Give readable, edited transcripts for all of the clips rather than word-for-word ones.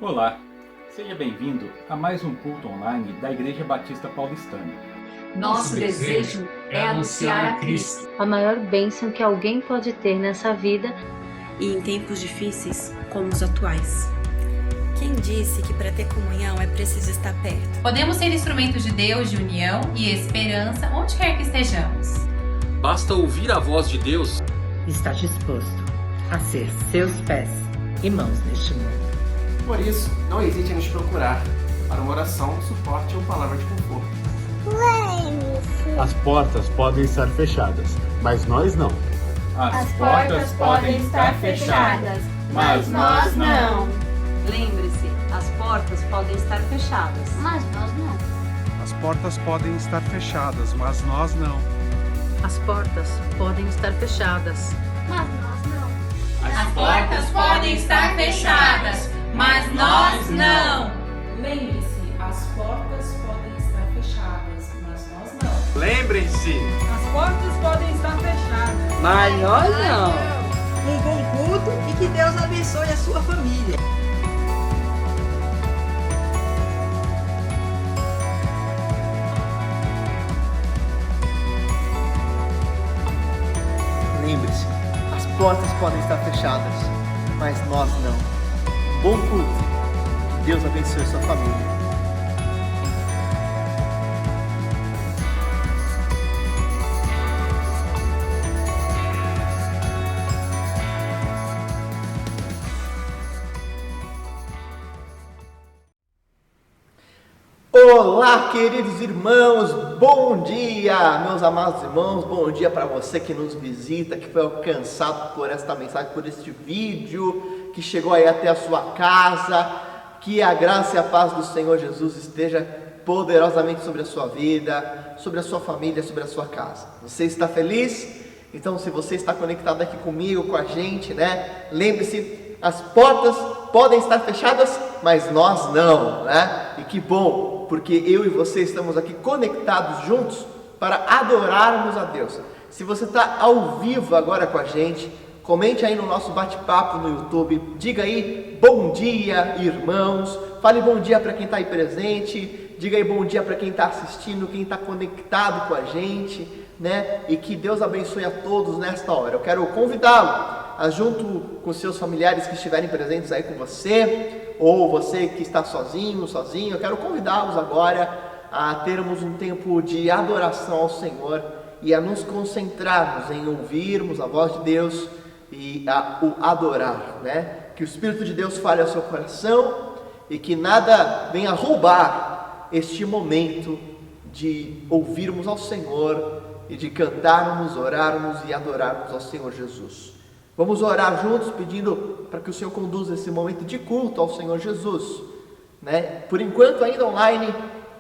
Olá, seja bem-vindo a mais um culto online da Igreja Batista Paulistana. Nosso desejo é anunciar a Cristo, a maior bênção que alguém pode ter nessa vida e em tempos difíceis como os atuais. Quem disse que para ter comunhão é preciso estar perto? Podemos ser instrumentos de Deus de união e esperança onde quer que estejamos. Basta ouvir a voz de Deus. Está disposto a ser seus pés e mãos neste mundo. Por isso, não hesite em nos procurar para uma oração, suporte ou palavra de conforto. As portas podem estar fechadas, mas nós não. As portas podem estar fechadas, mas nós não. Lembre-se, as portas podem estar fechadas, mas nós não. As portas podem estar fechadas, mas nós não. As portas podem estar fechadas, mas nós não. As portas podem estar fechadas, mas nós não. Lembre-se, as portas podem estar fechadas, mas nós não. Lembrem-se, as portas podem estar fechadas, mas nós não. Um bom culto e que Deus abençoe a sua família. Lembre-se, as portas podem estar fechadas, mas nós não. Bom culto. Que Deus abençoe sua família. Olá, queridos irmãos, bom dia, meus amados irmãos, bom dia para você que nos visita, que foi alcançado por esta mensagem, por este vídeo, que chegou aí até a sua casa. Que a graça e a paz do Senhor Jesus esteja poderosamente sobre a sua vida, sobre a sua família, sobre a sua casa. Você está feliz? Então, se você está conectado aqui comigo, com a gente, né? Lembre-se, as portas podem estar fechadas, mas nós não, né? E que bom, porque eu e você estamos aqui conectados juntos para adorarmos a Deus. Se você está ao vivo agora com a gente, comente aí no nosso bate-papo no YouTube, diga aí bom dia, irmãos, fale bom dia para quem está aí presente, diga aí bom dia para quem está assistindo, quem está conectado com a gente, né? E que Deus abençoe a todos nesta hora. Eu quero convidá-lo a, junto com seus familiares que estiverem presentes aí com você, ou você que está sozinho, eu quero convidá-los agora a termos um tempo de adoração ao Senhor e a nos concentrarmos em ouvirmos a voz de Deus e a o adorar, né? Que o Espírito de Deus fale ao seu coração e que nada venha roubar este momento de ouvirmos ao Senhor e de cantarmos, orarmos e adorarmos ao Senhor Jesus. Vamos orar juntos pedindo para que o Senhor conduza esse momento de culto ao Senhor Jesus, né? Por enquanto ainda online,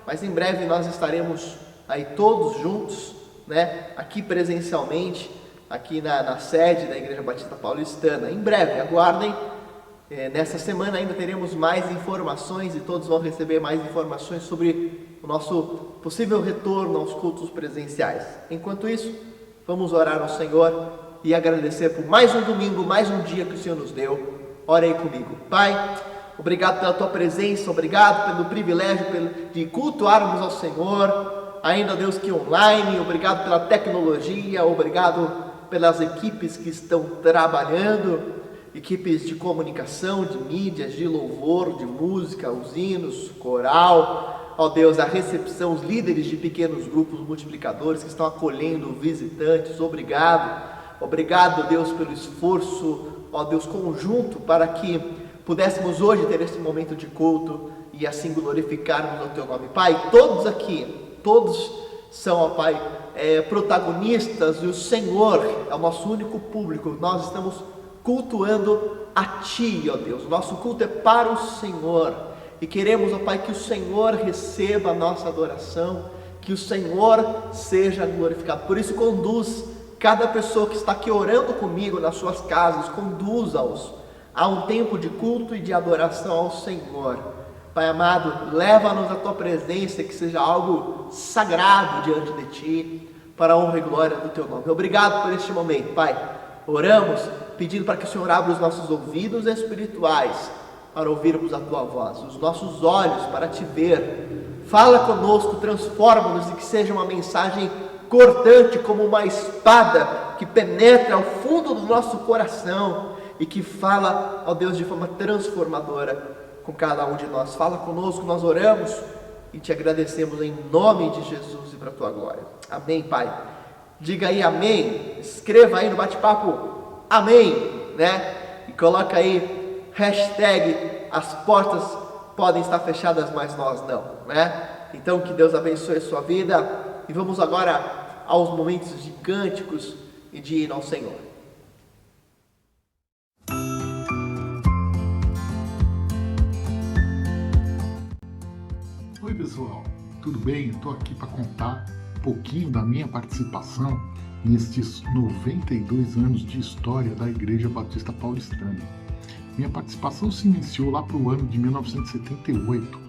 mas em breve nós estaremos aí todos juntos, né? Aqui presencialmente, aqui na sede da Igreja Batista Paulistana. Em breve, aguardem, nessa semana ainda teremos mais informações e todos vão receber mais informações sobre o nosso possível retorno aos cultos presenciais. Enquanto isso, vamos orar ao Senhor e agradecer por mais um domingo, mais um dia que o Senhor nos deu. Ore aí comigo. Pai, obrigado pela Tua presença, obrigado pelo privilégio de cultuarmos ao Senhor, ainda Deus que online, obrigado pela tecnologia, obrigado pelas equipes que estão trabalhando, equipes de comunicação, de mídias, de louvor, de música, os hinos, coral, ó Deus, a recepção, os líderes de pequenos grupos multiplicadores que estão acolhendo visitantes, obrigado Deus pelo esforço, ó Deus, conjunto para que pudéssemos hoje ter esse momento de culto e assim glorificarmos o Teu nome. Pai, todos aqui, todos são, ó Pai, protagonistas, e o Senhor é o nosso único público. Nós estamos cultuando a Ti, ó Deus. O nosso culto é para o Senhor e queremos, ó Pai, que o Senhor receba a nossa adoração, que o Senhor seja glorificado. Por isso, conduz cada pessoa que está aqui orando comigo nas suas casas, conduza-os a um tempo de culto e de adoração ao Senhor. Pai amado, leva-nos à Tua presença, que seja algo sagrado diante de Ti, para a honra e glória do Teu nome. Obrigado por este momento, Pai. Oramos pedindo para que o Senhor abra os nossos ouvidos espirituais para ouvirmos a Tua voz, os nossos olhos para Te ver. Fala conosco, transforma-nos e que seja uma mensagem cortante como uma espada que penetra ao fundo do nosso coração e que fala, ó Deus, de forma transformadora com cada um de nós. Fala conosco, nós oramos e Te agradecemos em nome de Jesus e para a Tua glória. Amém, Pai. Diga aí amém, escreva aí no bate-papo amém, né? E coloca aí hashtag as portas podem estar fechadas, mas nós não, né? Então que Deus abençoe a sua vida e vamos agora aos momentos de cânticos e de hino ao Senhor. Oi pessoal, tudo bem? Eu estou aqui para contar um pouquinho da minha participação nestes 92 anos de história da Igreja Batista Paulistana. Minha participação se iniciou lá para o ano de 1978.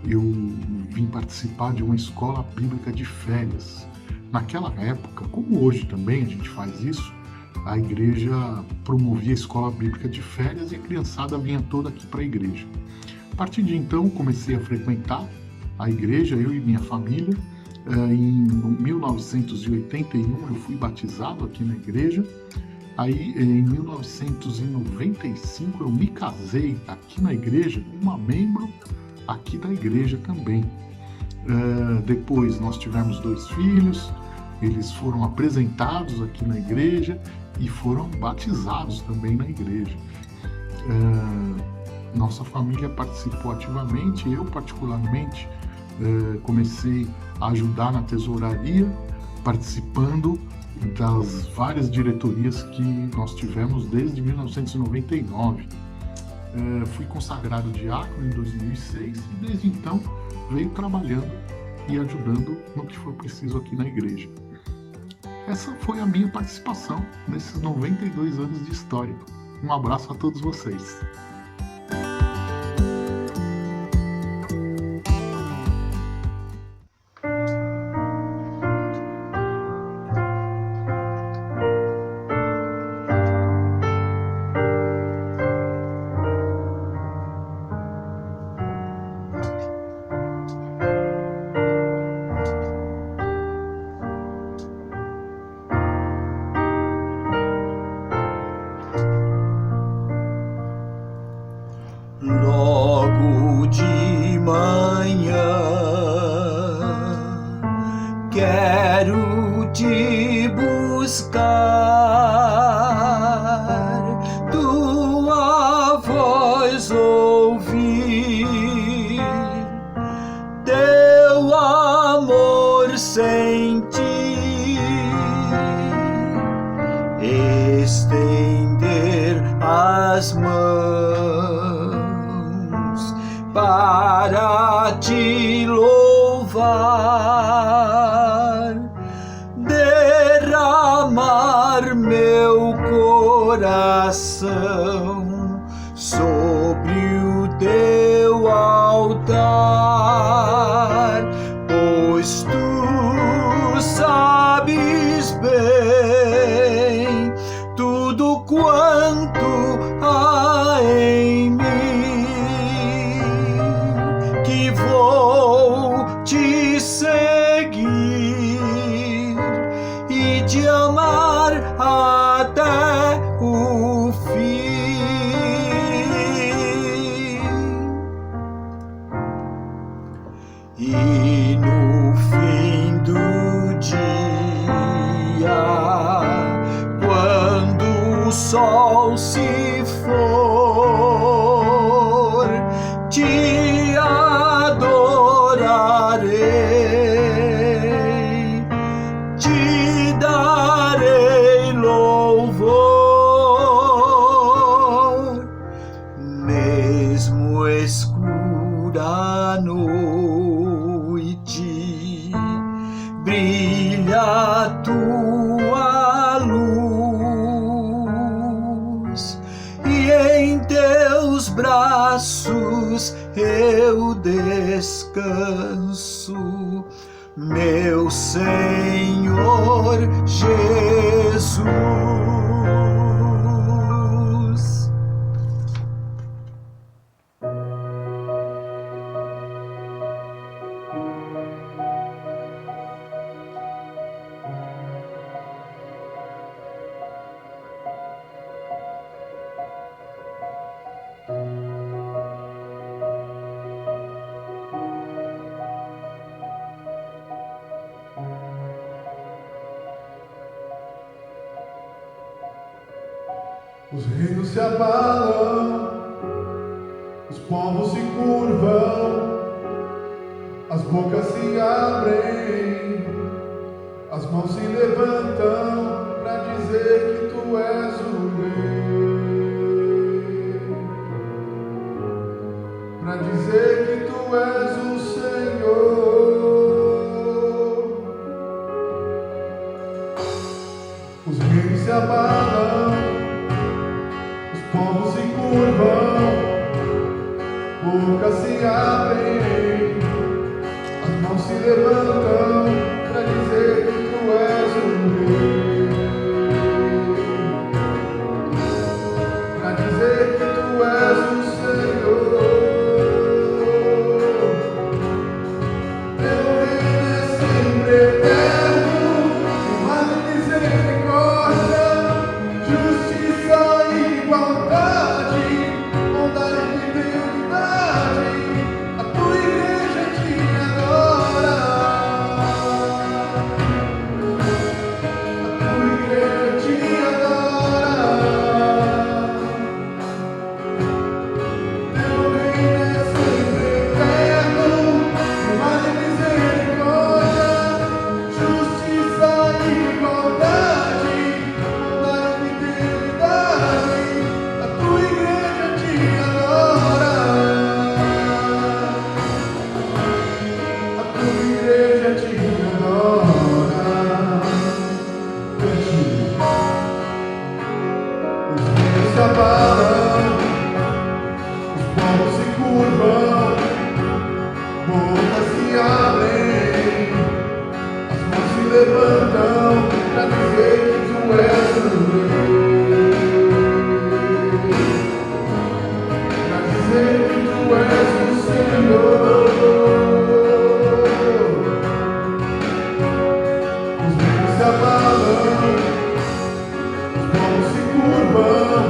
Eu vim participar de uma escola bíblica de férias. Naquela época, como hoje também a gente faz isso, a igreja promovia a escola bíblica de férias e a criançada vinha toda aqui para a igreja. A partir de então, comecei a frequentar a igreja, eu e minha família. Em 1981 eu fui batizado aqui na igreja. Aí em 1995 eu me casei aqui na igreja com uma membro aqui da igreja também. Depois nós tivemos 2 filhos, eles foram apresentados aqui na igreja e foram batizados também na igreja. Nossa família participou ativamente, eu particularmente comecei a ajudar na tesouraria, participando das várias diretorias que nós tivemos desde 1999. Fui consagrado diácono em 2006 e desde então venho trabalhando e ajudando no que for preciso aqui na igreja. Essa foi a minha participação nesses 92 anos de história. Um abraço a todos vocês. Logo de manhã quero te buscar, tua voz ouvir, teu amor sentir, estender as mãos para te louvar, derramar meu coração sobre o teu altar, pois tu sabes bem tudo quanto há em mim, que vou te seguir e te amar até o fim. E no fim do dia, quando o sol se for, te adorarei, te darei louvor, mesmo escura a noite, brilha a tua luz, e em teus braços eu descanso, meu Senhor Jesus. Os reinos se abalam, os povos se curvam, as bocas se abrem, as mãos se levantam para dizer que tu és o rei, para dizer que tu és o Senhor. Os reinos se abalam, os povos se curvam, bocas se abrem, as mãos se levantam para dizer que tu és o rei, para dizer que tu és o Senhor. Teu reino é sempre eterno, mas de misericórdia, justiça e igualdade, bondade e fidelidade. A tua igreja te adora. A tua igreja te adora. Teu reino é sempre eterno, mas de misericórdia, justiça e igualdade, bondade e fidelidade. A tua igreja te adora. A tua igreja te adora. Cante. Os reinos se abalam, os povos se curvam, bocas se abrem, as mãos se levantam para dizer que tu és o rei, para dizer que tu és o Senhor. Os reinos se abalam, os povos se curvam,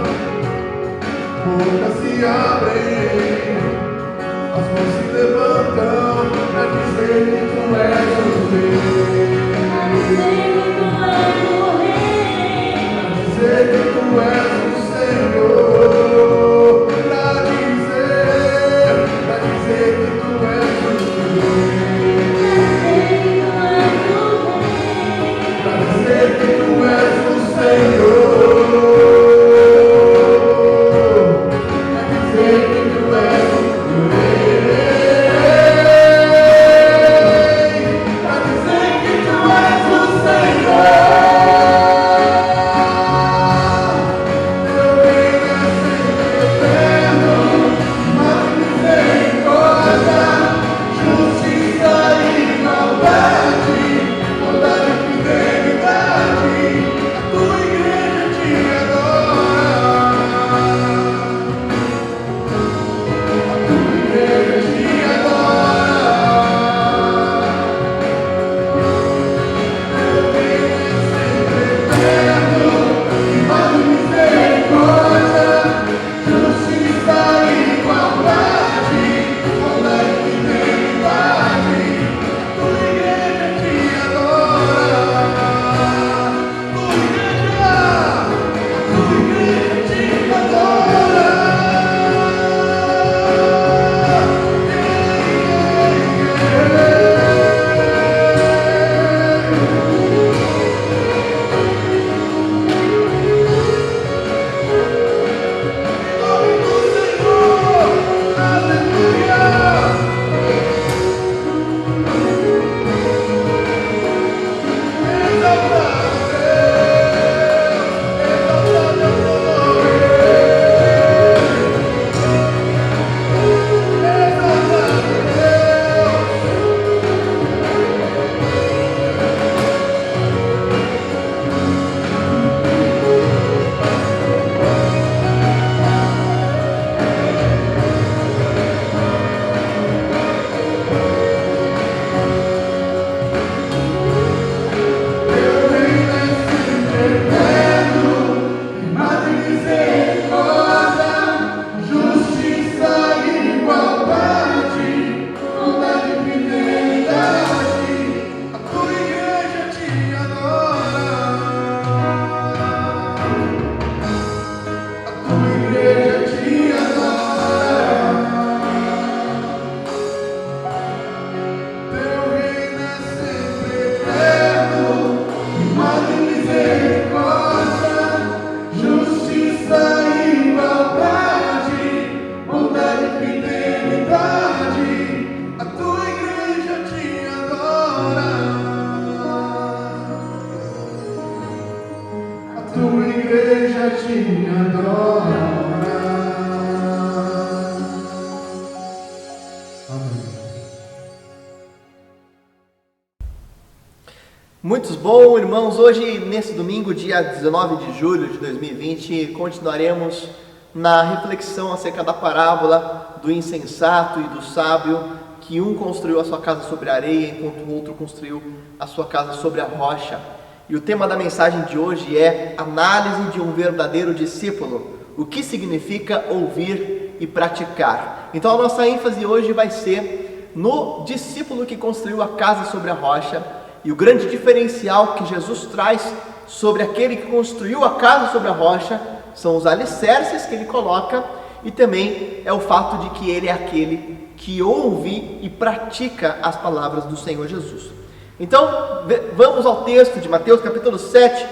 te adorar. Amém. Muito bom, irmãos. Hoje, nesse domingo, dia 19 de julho de 2020, continuaremos na reflexão acerca da parábola do insensato e do sábio, que um construiu a sua casa sobre a areia, enquanto o outro construiu a sua casa sobre a rocha. E o tema da mensagem de hoje é análise de um verdadeiro discípulo. O que significa ouvir e praticar? Então a nossa ênfase hoje vai ser no discípulo que construiu a casa sobre a rocha. E o grande diferencial que Jesus traz sobre aquele que construiu a casa sobre a rocha são os alicerces que ele coloca, e também é o fato de que ele é aquele que ouve e pratica as palavras do Senhor Jesus. Então, vamos ao texto de Mateus capítulo 7,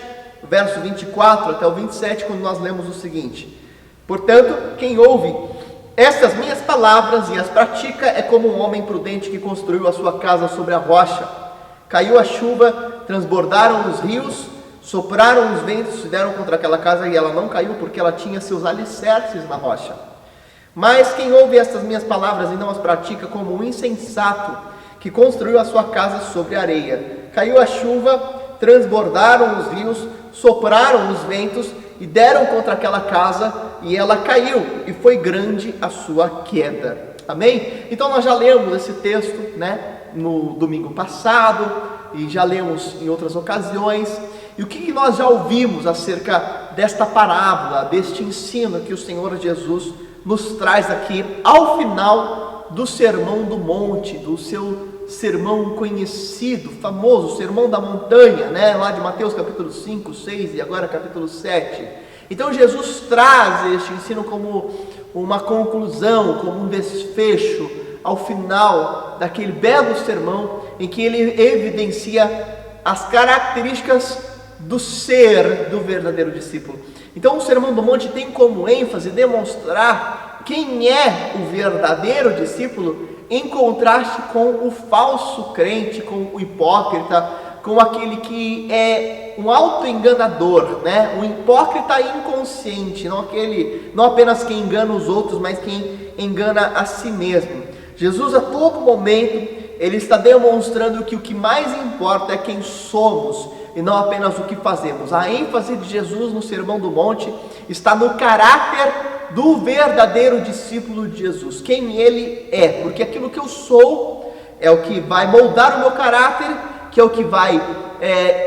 verso 24 até o 27, quando nós lemos o seguinte: portanto, quem ouve estas minhas palavras e as pratica é como um homem prudente que construiu a sua casa sobre a rocha. Caiu a chuva, transbordaram os rios, sopraram os ventos, se deram contra aquela casa e ela não caiu, porque ela tinha seus alicerces na rocha. Mas quem ouve estas minhas palavras e não as pratica, como um insensato que construiu a sua casa sobre a areia. Caiu a chuva, transbordaram os rios, sopraram os ventos e deram contra aquela casa e ela caiu, e foi grande a sua queda. Amém? Então nós já lemos esse texto, no domingo passado, e já lemos em outras ocasiões. E o que nós já ouvimos acerca desta parábola, deste ensino que o Senhor Jesus nos traz aqui ao final do Sermão do Monte, do seu sermão conhecido, famoso, Sermão da Montanha, lá de Mateus capítulo 5, 6 e agora capítulo 7. Então Jesus traz este ensino como uma conclusão, como um desfecho ao final daquele belo sermão em que ele evidencia as características do ser do verdadeiro discípulo. Então o Sermão do Monte tem como ênfase demonstrar quem é o verdadeiro discípulo em contraste com o falso crente, com o hipócrita, com aquele que é um autoenganador, um hipócrita inconsciente, não apenas quem engana os outros, mas quem engana a si mesmo. Jesus a todo momento ele está demonstrando que o que mais importa é quem somos e não apenas o que fazemos. A ênfase de Jesus no Sermão do Monte está no caráter do verdadeiro discípulo de Jesus, quem ele é, porque aquilo que eu sou é o que vai moldar o meu caráter, que é o que vai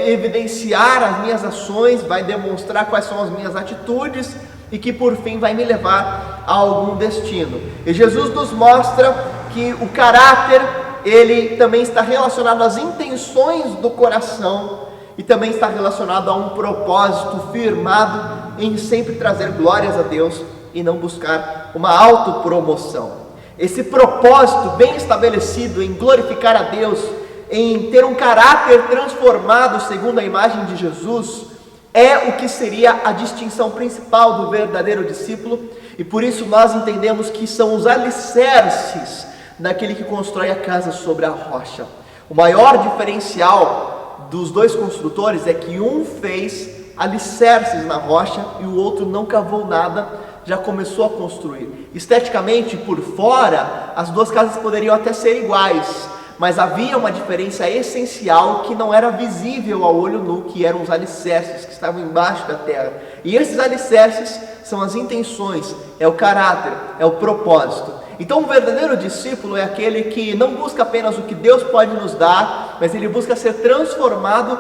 evidenciar as minhas ações, vai demonstrar quais são as minhas atitudes e que por fim vai me levar a algum destino. E Jesus nos mostra que o caráter ele também está relacionado às intenções do coração e também está relacionado a um propósito firmado em sempre trazer glórias a Deus e não buscar uma autopromoção. Esse propósito bem estabelecido em glorificar a Deus, em ter um caráter transformado segundo a imagem de Jesus, é o que seria a distinção principal do verdadeiro discípulo, e por isso nós entendemos que são os alicerces daquele que constrói a casa sobre a rocha. O maior diferencial dos dois construtores é que um fez alicerces na rocha e o outro não cavou nada, já começou a construir. Esteticamente, por fora, as duas casas poderiam até ser iguais, mas havia uma diferença essencial que não era visível ao olho nu, que eram os alicerces que estavam embaixo da terra. E esses alicerces são as intenções, é o caráter, é o propósito. Então o verdadeiro discípulo é aquele que não busca apenas o que Deus pode nos dar, mas ele busca ser transformado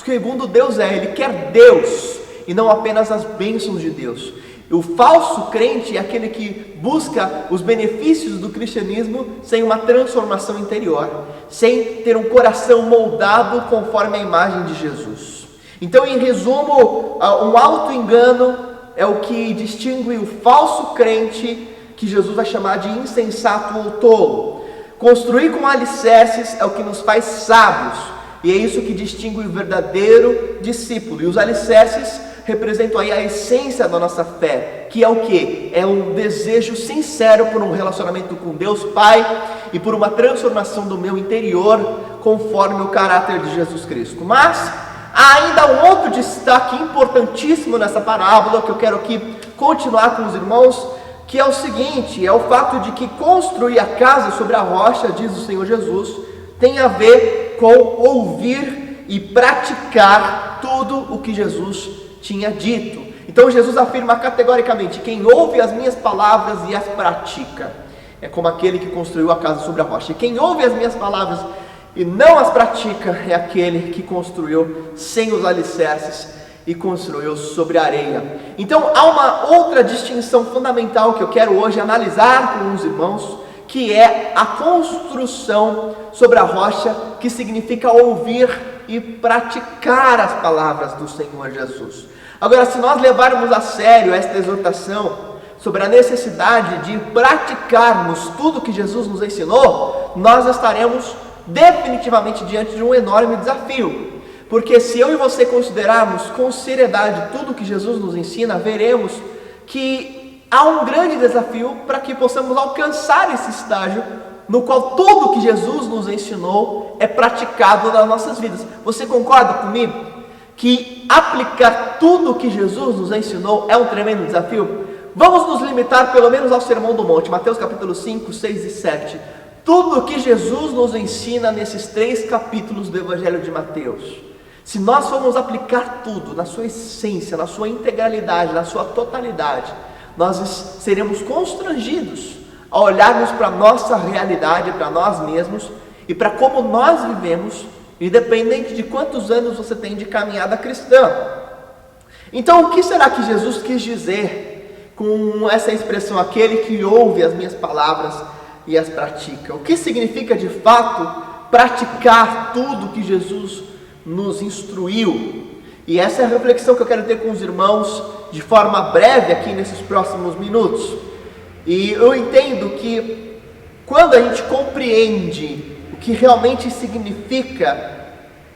segundo Deus é. Ele quer Deus e não apenas as bênçãos de Deus. O falso crente é aquele que busca os benefícios do cristianismo sem uma transformação interior, sem ter um coração moldado conforme a imagem de Jesus. Então, em resumo, um auto-engano é o que distingue o falso crente, que Jesus vai chamar de insensato ou tolo. Construir com alicerces é o que nos faz sábios, e é isso que distingue o verdadeiro discípulo. E os alicerces representam aí a essência da nossa fé, que é o quê? É um desejo sincero por um relacionamento com Deus Pai e por uma transformação do meu interior conforme o caráter de Jesus Cristo. Mas Há ainda um outro destaque importantíssimo nessa parábola que eu quero aqui continuar com os irmãos, que é o seguinte, é o fato de que construir a casa sobre a rocha, diz o Senhor Jesus, tem a ver com ouvir e praticar tudo o que Jesus tinha dito. Então Jesus afirma categoricamente: quem ouve as minhas palavras e as pratica é como aquele que construiu a casa sobre a rocha. E quem ouve as minhas palavras e não as pratica é aquele que construiu sem os alicerces e construiu sobre a areia. Então há uma outra distinção fundamental que eu quero hoje analisar com os irmãos, que é a construção sobre a rocha, que significa ouvir e praticar as palavras do Senhor Jesus. Agora, se nós levarmos a sério esta exortação sobre a necessidade de praticarmos tudo que Jesus nos ensinou, nós estaremos definitivamente diante de um enorme desafio. Porque se eu e você considerarmos com seriedade tudo que Jesus nos ensina, veremos que há um grande desafio para que possamos alcançar esse estágio no qual tudo que Jesus nos ensinou é praticado nas nossas vidas. Você concorda comigo que aplicar tudo que Jesus nos ensinou é um tremendo desafio? Vamos nos limitar pelo menos ao Sermão do Monte, Mateus capítulo 5, 6 e 7. Tudo que Jesus nos ensina nesses 3 capítulos do Evangelho de Mateus, se nós formos aplicar tudo na sua essência, na sua integralidade, na sua totalidade, nós seremos constrangidos a olharmos para a nossa realidade, para nós mesmos e para como nós vivemos, independente de quantos anos você tem de caminhada cristã. Então, o que será que Jesus quis dizer com essa expressão, aquele que ouve as minhas palavras e as pratica? O que significa de fato praticar tudo que Jesus nos instruiu? E essa é a reflexão que eu quero ter com os irmãos de forma breve aqui nesses próximos minutos. E eu entendo que quando a gente compreende o que realmente significa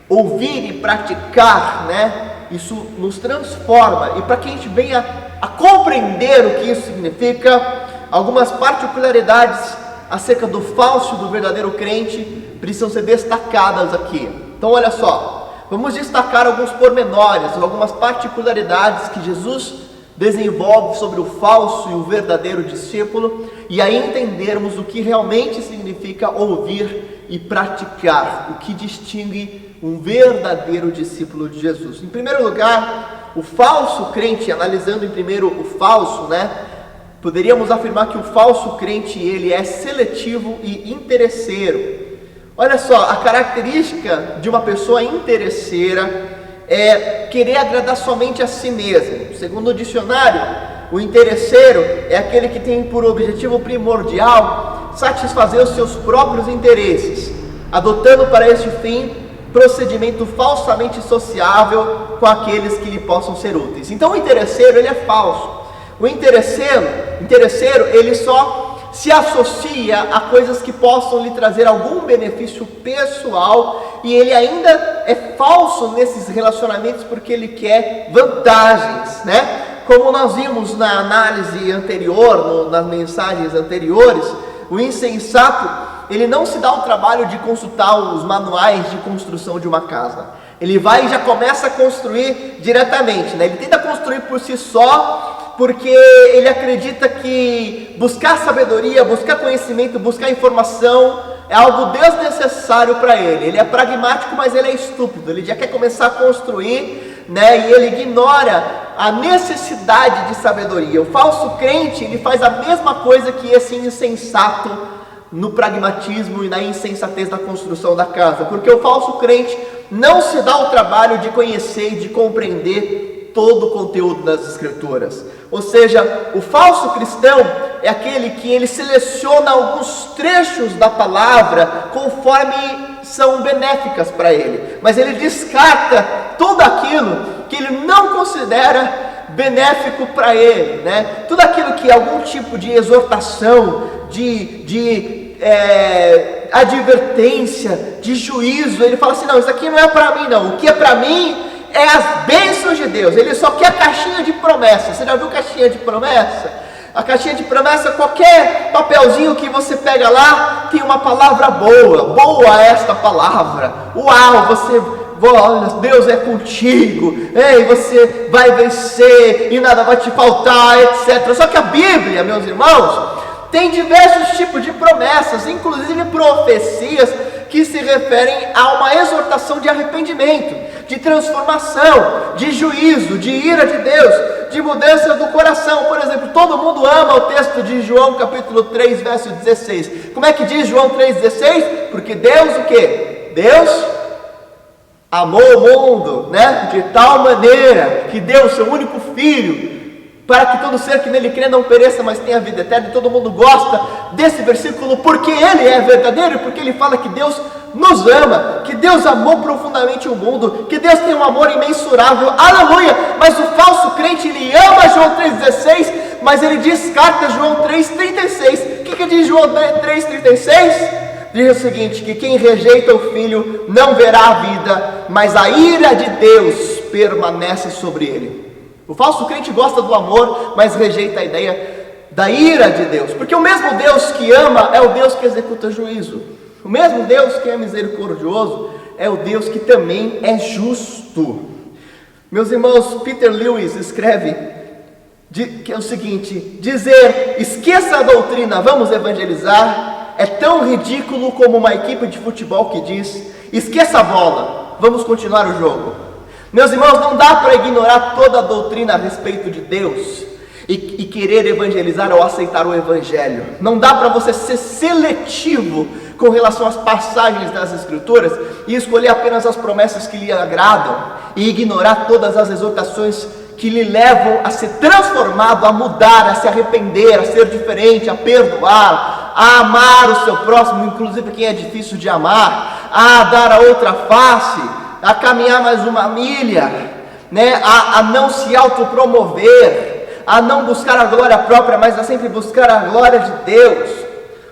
ouvir e praticar, isso nos transforma. E para que a gente venha a compreender o que isso significa, algumas particularidades acerca do falso e do verdadeiro crente precisam ser destacadas aqui. Então olha só, vamos destacar alguns pormenores, algumas particularidades que Jesus desenvolve sobre o falso e o verdadeiro discípulo, e aí entendermos o que realmente significa ouvir e praticar, o que distingue um verdadeiro discípulo de Jesus. Em primeiro lugar, o falso crente, analisando em primeiro o falso, poderíamos afirmar que o falso crente, ele é seletivo e interesseiro. Olha só, a característica de uma pessoa interesseira é querer agradar somente a si mesmo. Segundo o dicionário, o interesseiro é aquele que tem por objetivo primordial satisfazer os seus próprios interesses, adotando para este fim procedimento falsamente sociável com aqueles que lhe possam ser úteis. Então o interesseiro, ele é falso. O interesseiro, ele só se associa a coisas que possam lhe trazer algum benefício pessoal, e ele ainda é falso nesses relacionamentos porque ele quer vantagens, Como nós vimos na análise anterior, nas mensagens anteriores, o insensato, ele não se dá o trabalho de consultar os manuais de construção de uma casa. Ele vai e já começa a construir diretamente, Ele tenta construir por si só, porque ele acredita que buscar sabedoria, buscar conhecimento, buscar informação é algo desnecessário para ele. Ele é pragmático, mas ele é estúpido. Ele já quer começar a construir, e ele ignora a necessidade de sabedoria. O falso crente, ele faz a mesma coisa que esse insensato no pragmatismo e na insensatez da construção da casa, porque o falso crente não se dá o trabalho de conhecer e de compreender todo o conteúdo das Escrituras. Ou seja, o falso cristão é aquele que ele seleciona alguns trechos da palavra conforme são benéficas para ele, mas ele descarta tudo aquilo que ele não considera benéfico para ele, Tudo aquilo que é algum tipo de exortação, de advertência, de juízo, ele fala assim: não, isso aqui não é para mim não, o que é para mim é as bênçãos de Deus. Ele só quer a caixinha de promessa. Você já viu caixinha de promessa? A caixinha de promessa, qualquer papelzinho que você pega lá, tem uma palavra boa. Boa esta palavra. Uau, você olha, Deus é contigo, ei, você vai vencer e nada vai te faltar, etc. Só que a Bíblia, meus irmãos, tem diversos tipos de promessas, inclusive profecias que se referem a uma exortação de arrependimento, de transformação, de juízo, de ira de Deus, de mudança do coração. Por exemplo, todo mundo ama o texto de João capítulo 3, verso 16. Como é que diz João 3,16? Porque Deus o quê? Deus amou o mundo, né? De tal maneira que deu o seu único Filho, para que todo ser que nele crê não pereça, mas tenha vida eterna. E todo mundo gosta desse versículo porque ele é verdadeiro e porque ele fala que Deus nos ama, que Deus amou profundamente o mundo, que Deus tem um amor imensurável, aleluia. Mas o falso crente, ele ama João 3,16, mas ele descarta João 3,36. O que diz João 3,36? Diz o seguinte, que quem rejeita o Filho não verá a vida, mas a ira de Deus permanece sobre ele. O falso crente gosta do amor, mas rejeita a ideia da ira de Deus, porque o mesmo Deus que ama é o Deus que executa juízo. O mesmo Deus que é misericordioso é o Deus que também é justo. Meus irmãos, Peter Lewis escreve que é o seguinte: dizer esqueça a doutrina, vamos evangelizar, é tão ridículo como uma equipe de futebol que diz esqueça a bola, vamos continuar o jogo. Meus irmãos, não dá para ignorar toda a doutrina a respeito de Deus e querer evangelizar ou aceitar o evangelho. Não dá para você ser seletivo com relação às passagens das Escrituras e escolher apenas as promessas que lhe agradam e ignorar todas as exortações que lhe levam a ser transformado, a mudar, a se arrepender, a ser diferente, a perdoar, a amar o seu próximo, inclusive quem é difícil de amar, a dar a outra face, a caminhar mais uma milha, né? a não se autopromover, a não buscar a glória própria, mas a sempre buscar a glória de Deus.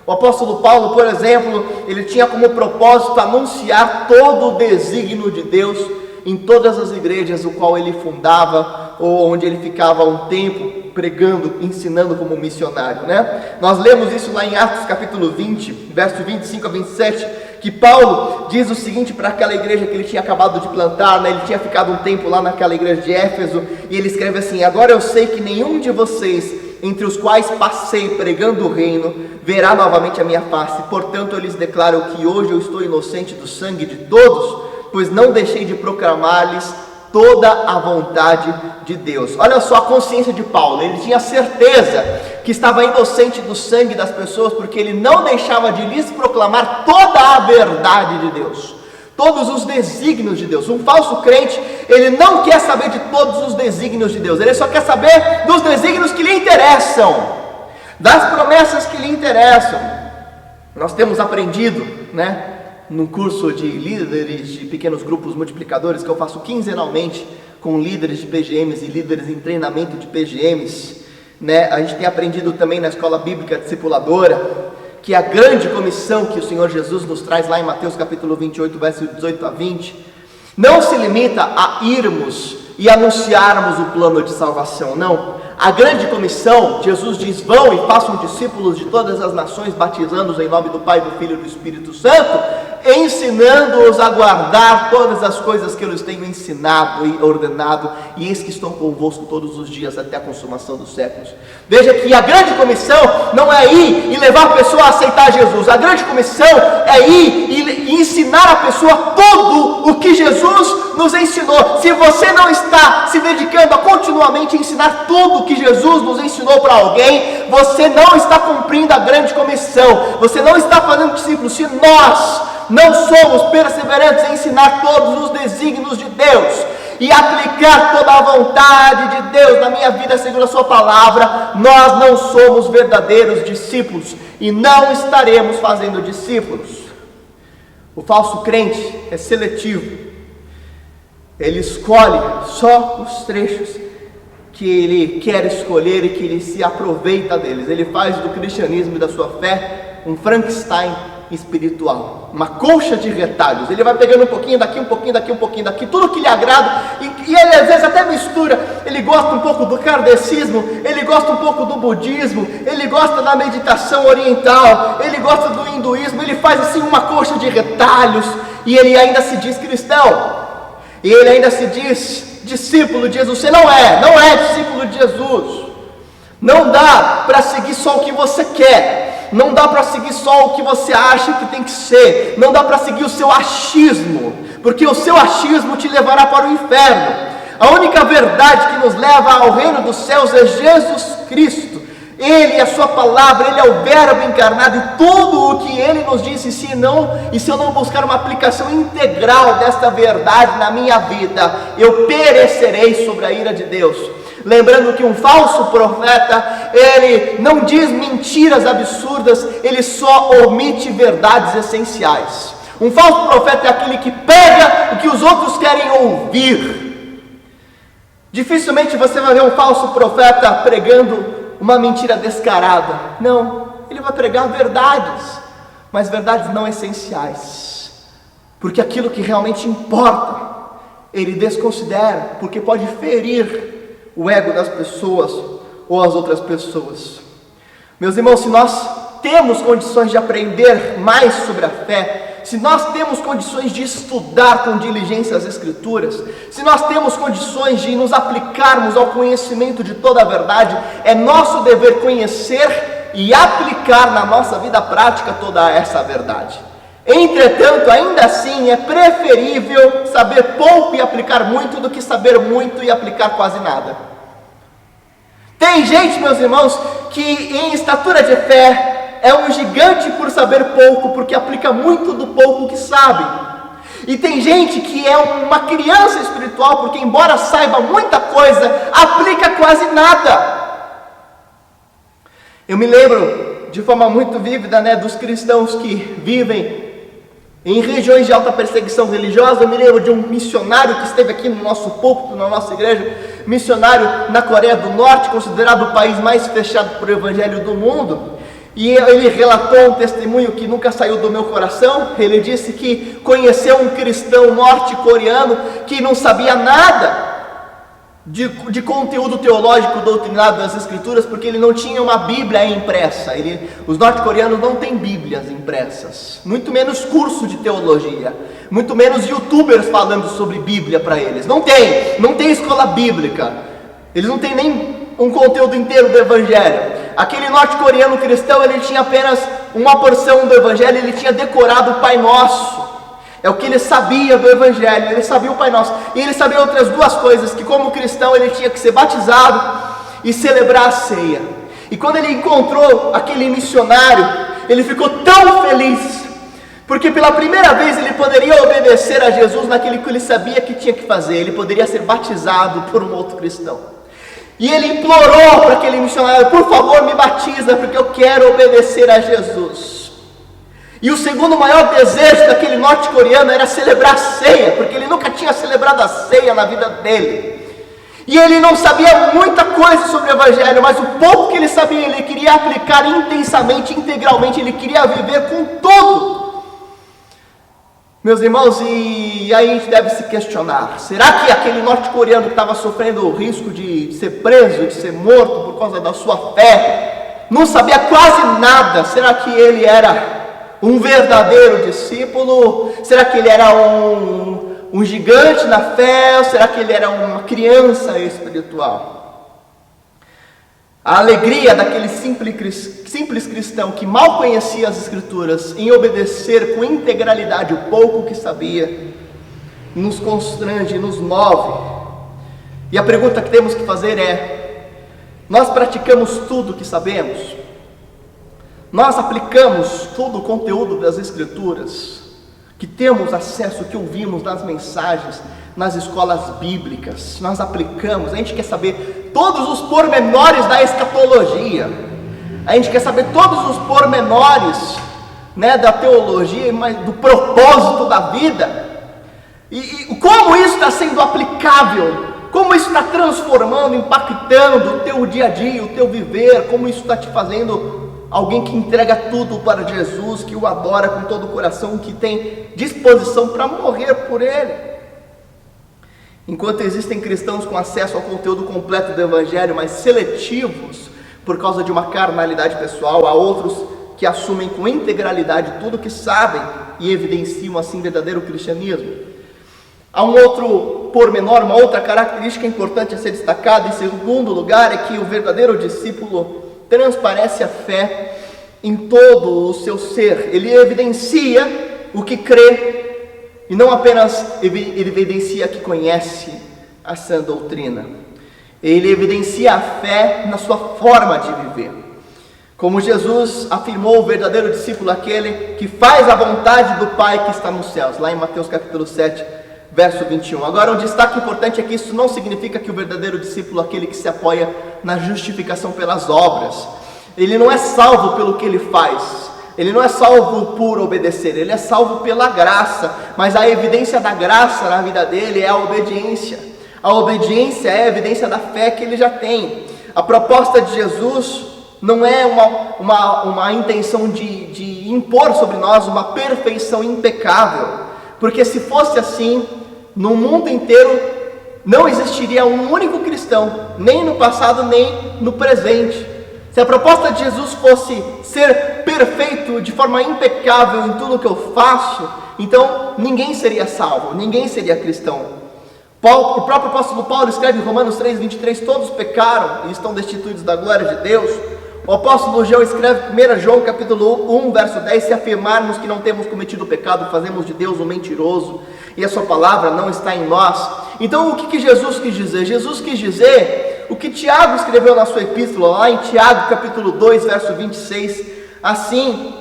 O apóstolo Paulo, por exemplo, ele tinha como propósito anunciar todo o desígnio de Deus em todas as igrejas o qual ele fundava, ou onde ele ficava um tempo pregando, ensinando como missionário, né? Nós lemos isso lá em Atos capítulo 20, verso 25 a 27, que Paulo diz o seguinte para aquela igreja que ele tinha acabado de plantar, né? Ele tinha ficado um tempo lá naquela igreja de Éfeso, e ele escreve assim: agora eu sei que nenhum de vocês, entre os quais passei pregando o reino, verá novamente a minha face, portanto eu lhes declaro que hoje eu estou inocente do sangue de todos, pois não deixei de proclamar-lhes toda a vontade de Deus. Olha só a consciência de Paulo, ele tinha certeza que estava inocente do sangue das pessoas, porque ele não deixava de lhes proclamar toda a verdade de Deus, todos os desígnios de Deus. Um falso crente, ele não quer saber de todos os desígnios de Deus, ele só quer saber dos desígnios que lhe interessam, das promessas que lhe interessam. Nós temos aprendido, né, no curso de líderes de pequenos grupos multiplicadores que eu faço quinzenalmente com líderes de PGMs e líderes em treinamento de PGMs, né? A gente tem aprendido também na escola bíblica discipuladora que a grande comissão que o Senhor Jesus nos traz lá em Mateus capítulo 28, verso 18 a 20, não se limita a irmos e anunciarmos o plano de salvação, não. A grande comissão, Jesus diz: vão e façam discípulos de todas as nações, batizando-os em nome do Pai, do Filho e do Espírito Santo, ensinando-os a guardar todas as coisas que eu lhes tenho ensinado e ordenado, e eis que estou convosco todos os dias até a consumação dos séculos. Veja que a grande comissão não é ir e levar a pessoa a aceitar Jesus. A grande comissão é ir e ensinar a pessoa tudo o que Jesus nos ensinou. Se você não está se dedicando a continuamente ensinar tudo o que Jesus nos ensinou para alguém, você não está cumprindo a grande comissão, você não está fazendo discípulos. Se nós não somos perseverantes em ensinar todos os desígnios de Deus e aplicar toda a vontade de Deus na minha vida segundo a sua palavra, nós não somos verdadeiros discípulos e não estaremos fazendo discípulos. O falso crente é seletivo, ele escolhe só os trechos que ele quer escolher e que ele se aproveita deles. Ele faz do cristianismo e da sua fé um Frankenstein espiritual, uma colcha de retalhos. Ele vai pegando um pouquinho daqui, um pouquinho daqui, um pouquinho daqui, tudo que lhe agrada, e ele às vezes até mistura. Ele gosta um pouco do kardecismo, ele gosta um pouco do budismo, ele gosta da meditação oriental, ele gosta do hinduísmo. Ele faz assim uma colcha de retalhos e ele ainda se diz cristão. E ele ainda se diz discípulo de Jesus. Você não é discípulo de Jesus. Não dá para seguir só o que você quer. Não dá para seguir só o que você acha que tem que ser. Não dá para seguir o seu achismo, porque o seu achismo te levará para o inferno. A única verdade que nos leva ao reino dos céus é Jesus Cristo. Ele é a sua palavra, Ele é o verbo encarnado, e tudo o que Ele nos disse, se eu não buscar uma aplicação integral desta verdade na minha vida, eu perecerei sobre a ira de Deus. Lembrando que um falso profeta, ele não diz mentiras absurdas, ele só omite verdades essenciais. Um falso profeta é aquele que pega o que os outros querem ouvir. Dificilmente você vai ver um falso profeta pregando uma mentira descarada. Não, ele vai pregar verdades, mas verdades não essenciais, porque aquilo que realmente importa, ele desconsidera, porque pode ferir o ego das pessoas ou as outras pessoas. Meus irmãos, se nós temos condições de aprender mais sobre a fé, se nós temos condições de estudar com diligência as Escrituras, se nós temos condições de nos aplicarmos ao conhecimento de toda a verdade, é nosso dever conhecer e aplicar na nossa vida prática toda essa verdade. Entretanto, ainda assim, é preferível saber pouco e aplicar muito do que saber muito e aplicar quase nada. Tem gente, meus irmãos, que em estatura de fé é um gigante por saber pouco, porque aplica muito do pouco que sabe. E tem gente que é uma criança espiritual, porque embora saiba muita coisa, aplica quase nada. Eu me lembro de forma muito vívida, dos cristãos que vivem em regiões de alta perseguição religiosa. Eu me lembro de um missionário que esteve aqui no nosso púlpito, na nossa igreja, missionário na Coreia do Norte, considerado o país mais fechado para o evangelho do mundo. E ele relatou um testemunho que nunca saiu do meu coração. Ele disse que conheceu um cristão norte-coreano que não sabia nada de conteúdo teológico doutrinado das Escrituras, porque ele não tinha uma Bíblia impressa. Os norte-coreanos não têm Bíblias impressas, muito menos curso de teologia, muito menos youtubers falando sobre Bíblia para eles. Não tem escola bíblica, eles não têm nem um conteúdo inteiro do Evangelho. Aquele norte-coreano cristão, ele tinha apenas uma porção do Evangelho, ele tinha decorado o Pai Nosso. É o que ele sabia do Evangelho, ele sabia o Pai Nosso. E ele sabia outras duas coisas, que como cristão ele tinha que ser batizado e celebrar a ceia. E quando ele encontrou aquele missionário, ele ficou tão feliz, porque pela primeira vez ele poderia obedecer a Jesus naquilo que ele sabia que tinha que fazer. Ele poderia ser batizado por um outro cristão. E ele implorou para aquele missionário: por favor, me batiza, porque eu quero obedecer a Jesus. E o segundo maior desejo daquele norte-coreano era celebrar a ceia, porque ele nunca tinha celebrado a ceia na vida dele. E ele não sabia muita coisa sobre o Evangelho, mas o pouco que ele sabia, ele queria aplicar intensamente, integralmente, ele queria viver com tudo. Meus irmãos, e aí a gente deve se questionar: será que aquele norte-coreano que estava sofrendo o risco de ser preso, de ser morto por causa da sua fé, não sabia quase nada? Será que ele era um verdadeiro discípulo? Será que ele era um gigante na fé? Ou será que ele era uma criança espiritual? A alegria daquele simples cristão que mal conhecia as Escrituras em obedecer com integralidade o pouco que sabia, nos constrange, nos move. E a pergunta que temos que fazer é: nós praticamos tudo o que sabemos? Nós aplicamos todo o conteúdo das Escrituras, que temos acesso, que ouvimos nas mensagens, nas escolas bíblicas? Nós aplicamos? A gente quer saber todos os pormenores da escatologia, a gente quer saber todos os pormenores, da teologia, mas do propósito da vida, e como isso está sendo aplicável, como isso está transformando, impactando o teu dia a dia, o teu viver, como isso está te fazendo alguém que entrega tudo para Jesus, que o adora com todo o coração, que tem disposição para morrer por Ele. Enquanto existem cristãos com acesso ao conteúdo completo do Evangelho, mas seletivos por causa de uma carnalidade pessoal, há outros que assumem com integralidade tudo o que sabem e evidenciam assim verdadeiro cristianismo. Há um outro pormenor, uma outra característica importante a ser destacada. Em segundo lugar, é que o verdadeiro discípulo transparece a fé em todo o seu ser. Ele evidencia o que crê e não apenas ele evidencia que conhece a sã doutrina. Ele evidencia a fé na sua forma de viver. Como Jesus afirmou, o verdadeiro discípulo é aquele que faz a vontade do Pai que está nos céus, lá em Mateus capítulo 7, verso 21. Agora, um destaque importante é que isso não significa que o verdadeiro discípulo é aquele que se apoia na justificação pelas obras. Ele não é salvo pelo que ele faz, ele não é salvo por obedecer, ele é salvo pela graça, mas a evidência da graça na vida dele é a obediência. A obediência é a evidência da fé que ele já tem. A proposta de Jesus não é uma intenção de impor sobre nós uma perfeição impecável, porque se fosse assim, no mundo inteiro não existiria um único cristão, nem no passado nem no presente. Se a proposta de Jesus fosse ser perfeito de forma impecável em tudo que eu faço, então ninguém seria salvo, ninguém seria cristão. O próprio apóstolo Paulo escreve em Romanos 3:23, todos pecaram e estão destituídos da glória de Deus. O apóstolo João escreve em 1 João capítulo 1, verso 10, se afirmarmos que não temos cometido pecado, fazemos de Deus um mentiroso, e a sua palavra não está em nós. Então o que Jesus quis dizer? Jesus quis dizer o que Tiago escreveu na sua epístola, lá em Tiago capítulo 2, verso 26, assim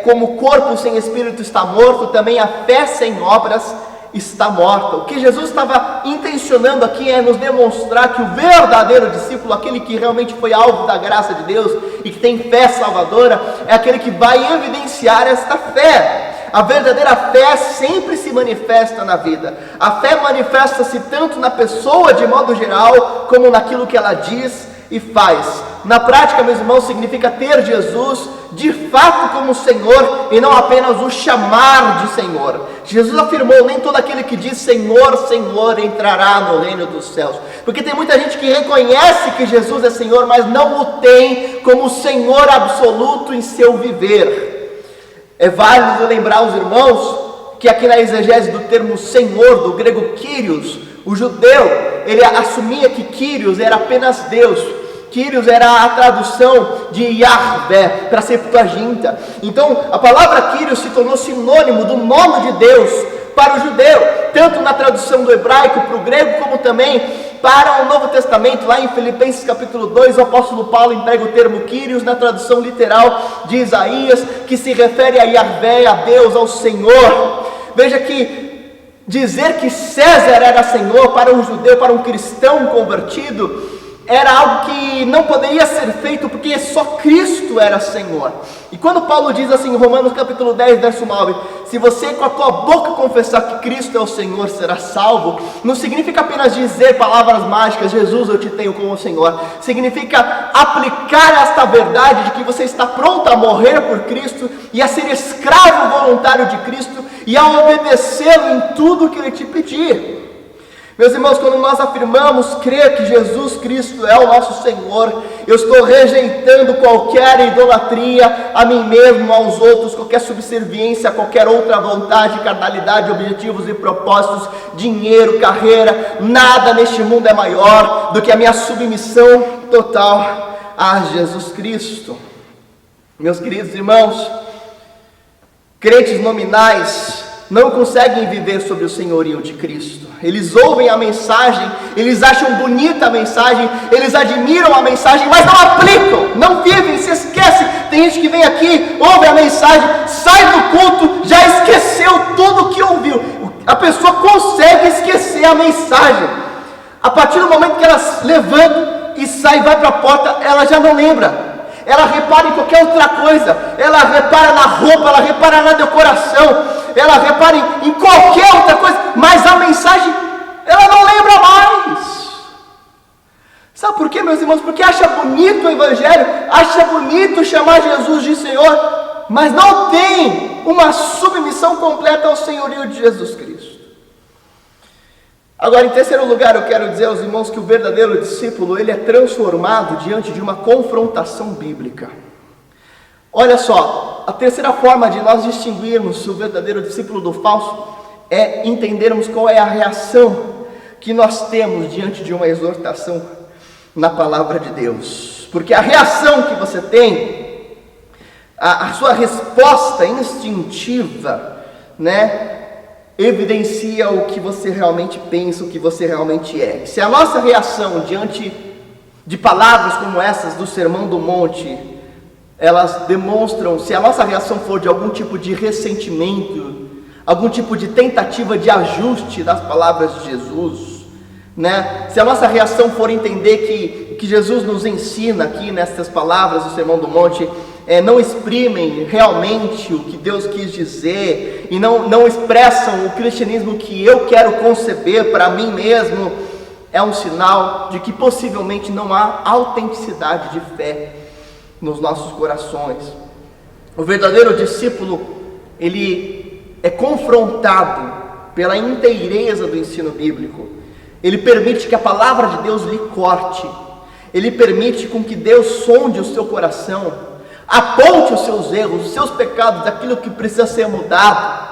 como o corpo sem espírito está morto, também a fé sem obras está morta. O que Jesus estava intencionando aqui é nos demonstrar que o verdadeiro discípulo, aquele que realmente foi alvo da graça de Deus e que tem fé salvadora, é aquele que vai evidenciar esta fé. A verdadeira fé sempre se manifesta na vida. A fé manifesta-se tanto na pessoa de modo geral, como naquilo que ela diz e faz. Na prática, meus irmãos, significa ter Jesus de fato como Senhor e não apenas o chamar de Senhor. Jesus afirmou, nem todo aquele que diz Senhor, Senhor entrará no reino dos céus. Porque tem muita gente que reconhece que Jesus é Senhor, mas não o tem como Senhor absoluto em seu viver. É válido lembrar aos irmãos que aqui na exegese do termo Senhor, do grego Kyrios, o judeu, ele assumia que Kyrios era apenas Deus. Kyrios era a tradução de Yahvé para a Septuaginta. Então a palavra Kyrios se tornou sinônimo do nome de Deus para o judeu, tanto na tradução do hebraico para o grego, como também para o Novo Testamento. Lá em Filipenses capítulo 2, o apóstolo Paulo emprega o termo Kyrios na tradução literal de Isaías, que se refere a Yahvé, a Deus, ao Senhor. Veja que dizer que César era Senhor para um judeu, para um cristão convertido, era algo que não poderia ser feito, porque só Cristo era Senhor. E quando Paulo diz assim em Romanos capítulo 10, verso 9, se você com a tua boca confessar que Cristo é o Senhor, será salvo, não significa apenas dizer palavras mágicas, Jesus, eu te tenho como Senhor. Significa aplicar esta verdade de que você está pronto a morrer por Cristo e a ser escravo voluntário de Cristo e a obedecê-lo em tudo que Ele te pedir. Meus irmãos, quando nós afirmamos crer que Jesus Cristo é o nosso Senhor, eu estou rejeitando qualquer idolatria a mim mesmo, aos outros, qualquer subserviência a qualquer outra vontade, carnalidade, objetivos e propósitos, dinheiro, carreira. Nada neste mundo é maior do que a minha submissão total a Jesus Cristo. Meus queridos irmãos, crentes nominais não conseguem viver sobre o senhorio de Cristo. Eles ouvem a mensagem, eles acham bonita a mensagem, eles admiram a mensagem, mas não aplicam, não vivem, se esquecem. Tem gente que vem aqui, ouve a mensagem, sai do culto, já esqueceu tudo o que ouviu. A pessoa consegue esquecer a mensagem. A partir do momento que ela levanta e sai, vai para a porta, ela já não lembra. Ela repara em qualquer outra coisa, ela repara na roupa, ela repara na decoração, ela repara em qualquer outra coisa, mas a mensagem, ela não lembra mais. Sabe por quê, meus irmãos? Porque acha bonito o Evangelho, acha bonito chamar Jesus de Senhor, mas não tem uma submissão completa ao senhorio de Jesus Cristo. Agora, em terceiro lugar, eu quero dizer aos irmãos que o verdadeiro discípulo, ele é transformado diante de uma confrontação bíblica. Olha só, a terceira forma de nós distinguirmos o verdadeiro discípulo do falso é entendermos qual é a reação que nós temos diante de uma exortação na palavra de Deus. Porque a reação que você tem, a sua resposta instintiva, né, evidencia o que você realmente pensa, o que você realmente é. Se a nossa reação diante de palavras como essas do Sermão do Monte, elas demonstram, se a nossa reação for de algum tipo de ressentimento, algum tipo de tentativa de ajuste das palavras de Jesus, né? Se a nossa reação for entender que Jesus nos ensina aqui nessas palavras do Sermão do Monte, não exprimem realmente o que Deus quis dizer, e não expressam o cristianismo que eu quero conceber para mim mesmo, é um sinal de que possivelmente não há autenticidade de fé nos nossos corações. O verdadeiro discípulo, ele é confrontado pela inteireza do ensino bíblico. Ele permite que a palavra de Deus lhe corte. Ele permite com que Deus sonde o seu coração, aponte os seus erros, os seus pecados, aquilo que precisa ser mudado.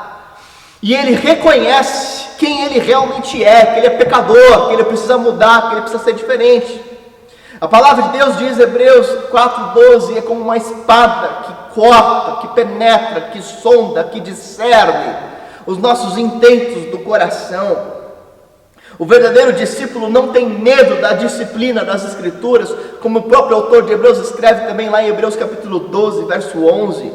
E ele reconhece quem ele realmente é, que ele é pecador, que ele precisa mudar, que ele precisa ser diferente. A palavra de Deus diz, Hebreus 4:12, é como uma espada que corta, que penetra, que sonda, que discerne os nossos intentos do coração. O verdadeiro discípulo não tem medo da disciplina das Escrituras, como o próprio autor de Hebreus escreve também lá em Hebreus capítulo 12, verso 11.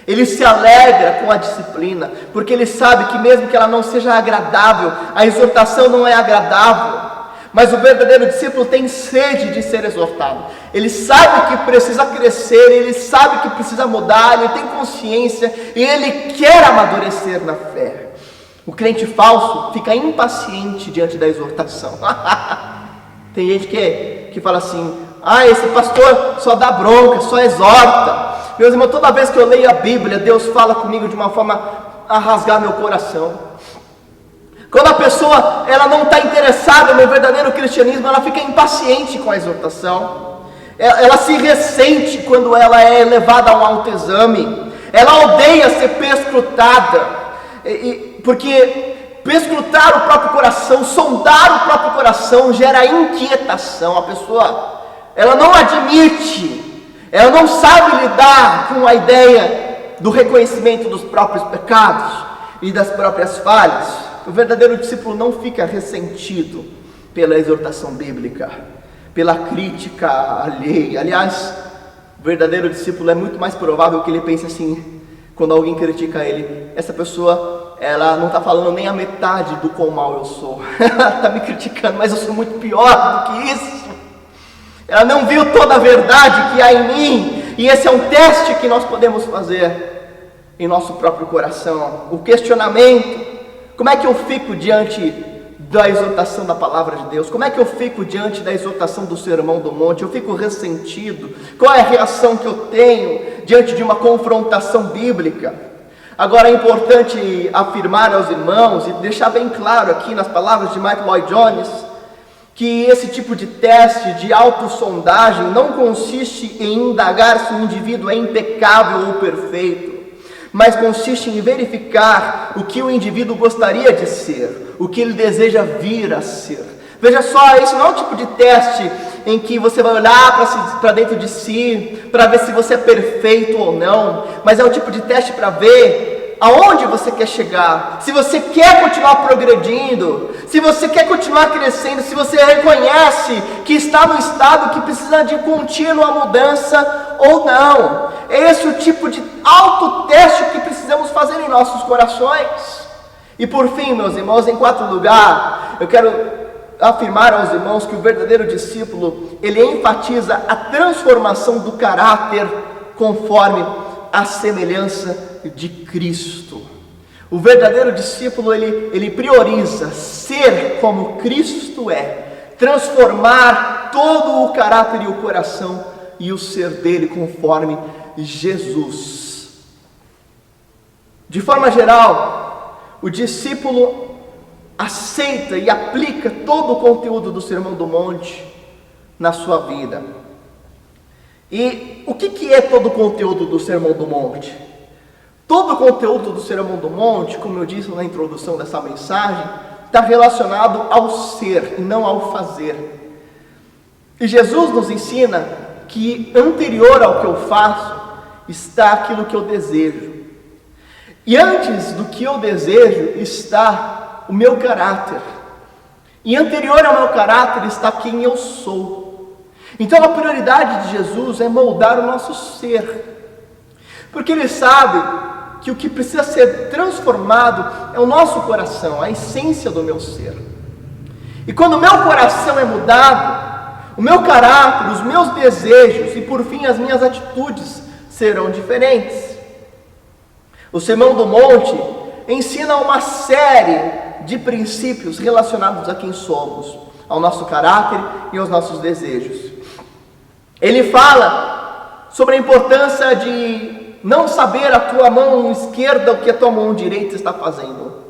Ele se alegra com a disciplina, porque ele sabe que mesmo que ela não seja agradável, a exortação não é agradável. Mas o verdadeiro discípulo tem sede de ser exortado. Ele sabe que precisa crescer, ele sabe que precisa mudar, ele tem consciência e ele quer amadurecer na fé. O crente falso fica impaciente diante da exortação. Tem gente que fala assim, esse pastor só dá bronca, só exorta. Meus irmãos, toda vez que eu leio a Bíblia, Deus fala comigo de uma forma a rasgar meu coração. Quando a pessoa ela não está interessada no verdadeiro cristianismo, ela fica impaciente com a exortação. Ela se ressente quando ela é levada a um autoexame. Ela odeia ser perscrutada, porque perscrutar o próprio coração, sondar o próprio coração gera inquietação. A pessoa ela não admite, ela não sabe lidar com a ideia do reconhecimento dos próprios pecados e das próprias falhas. O verdadeiro discípulo não fica ressentido pela exortação bíblica, pela crítica alheia. Aliás, o verdadeiro discípulo é muito mais provável que ele pense assim, quando alguém critica ele, essa pessoa, ela não está falando nem a metade do quão mal eu sou. Ela está me criticando, mas eu sou muito pior do que isso. Ela não viu toda a verdade que há em mim. E esse é um teste que nós podemos fazer em nosso próprio coração. O questionamento. Como é que eu fico diante da exortação da palavra de Deus? Como é que eu fico diante da exortação do Sermão do Monte? Eu fico ressentido? Qual é a reação que eu tenho diante de uma confrontação bíblica? Agora é importante afirmar aos irmãos e deixar bem claro aqui nas palavras de Martyn Lloyd-Jones que esse tipo de teste de autossondagem não consiste em indagar se o indivíduo é impecável ou perfeito, mas consiste em verificar o que o indivíduo gostaria de ser, o que ele deseja vir a ser. Veja só, isso não é um tipo de teste em que você vai olhar para dentro de si, para ver se você é perfeito ou não, mas é um tipo de teste para ver aonde você quer chegar, se você quer continuar progredindo, se você quer continuar crescendo, se você reconhece que está no estado que precisa de contínua mudança ou não. É esse o tipo de autoteste que precisamos fazer em nossos corações. E por fim, meus irmãos, em quarto lugar, eu quero afirmar aos irmãos que o verdadeiro discípulo, ele enfatiza a transformação do caráter conforme a semelhança de Cristo. O verdadeiro discípulo, ele prioriza ser como Cristo é, transformar todo o caráter e o coração e o ser dele conforme Jesus. De forma geral, o discípulo aceita e aplica todo o conteúdo do Sermão do Monte na sua vida. E o que é todo o conteúdo do Sermão do Monte? Todo o conteúdo do Sermão do Monte, como eu disse na introdução dessa mensagem, está relacionado ao ser e não ao fazer. E Jesus nos ensina que anterior ao que eu faço está aquilo que eu desejo. E antes do que eu desejo está o meu caráter. E anterior ao meu caráter está quem eu sou. Então a prioridade de Jesus é moldar o nosso ser. Porque Ele sabe que o que precisa ser transformado é o nosso coração, a essência do meu ser. E quando o meu coração é mudado, o meu caráter, os meus desejos e por fim as minhas atitudes serão diferentes. O Sermão do Monte ensina uma série de princípios relacionados a quem somos, ao nosso caráter e aos nossos desejos. Ele fala sobre a importância de não saber a tua mão esquerda o que a tua mão direita está fazendo.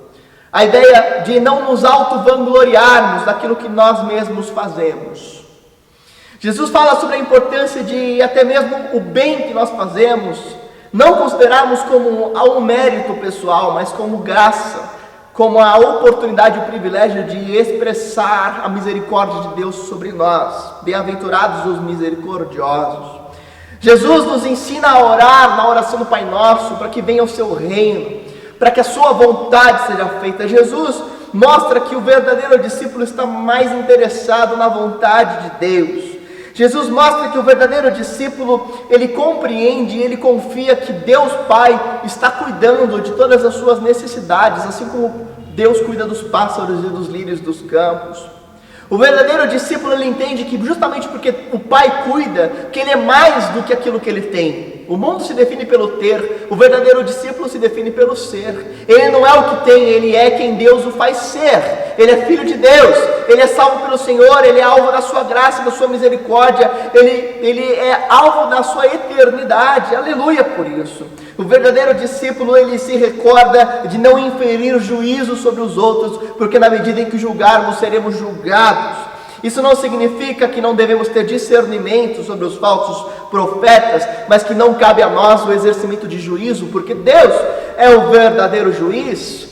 A ideia de não nos auto-vangloriarmos daquilo que nós mesmos fazemos. Jesus fala sobre a importância de até mesmo o bem que nós fazemos não considerarmos como um mérito pessoal, mas como graça, como a oportunidade e o privilégio de expressar a misericórdia de Deus sobre nós. Bem-aventurados os misericordiosos. Jesus nos ensina a orar na oração do Pai Nosso, para que venha o seu reino, para que a sua vontade seja feita. Jesus mostra que o verdadeiro discípulo está mais interessado na vontade de Deus. Jesus mostra que o verdadeiro discípulo, ele compreende, ele confia que Deus Pai está cuidando de todas as suas necessidades, assim como Deus cuida dos pássaros e dos lírios dos campos. O verdadeiro discípulo, ele entende que justamente porque o Pai cuida, que ele é mais do que aquilo que ele tem. O mundo se define pelo ter, o verdadeiro discípulo se define pelo ser. Ele não é o que tem, ele é quem Deus o faz ser. Ele é filho de Deus, ele é salvo pelo Senhor, ele é alvo da sua graça, da sua misericórdia, ele é alvo da sua eternidade. Aleluia por isso. O verdadeiro discípulo, ele se recorda de não inferir juízo sobre os outros, porque na medida em que julgarmos, seremos julgados. Isso não significa que não devemos ter discernimento sobre os falsos profetas, mas que não cabe a nós o exercimento de juízo, porque Deus é o verdadeiro juiz.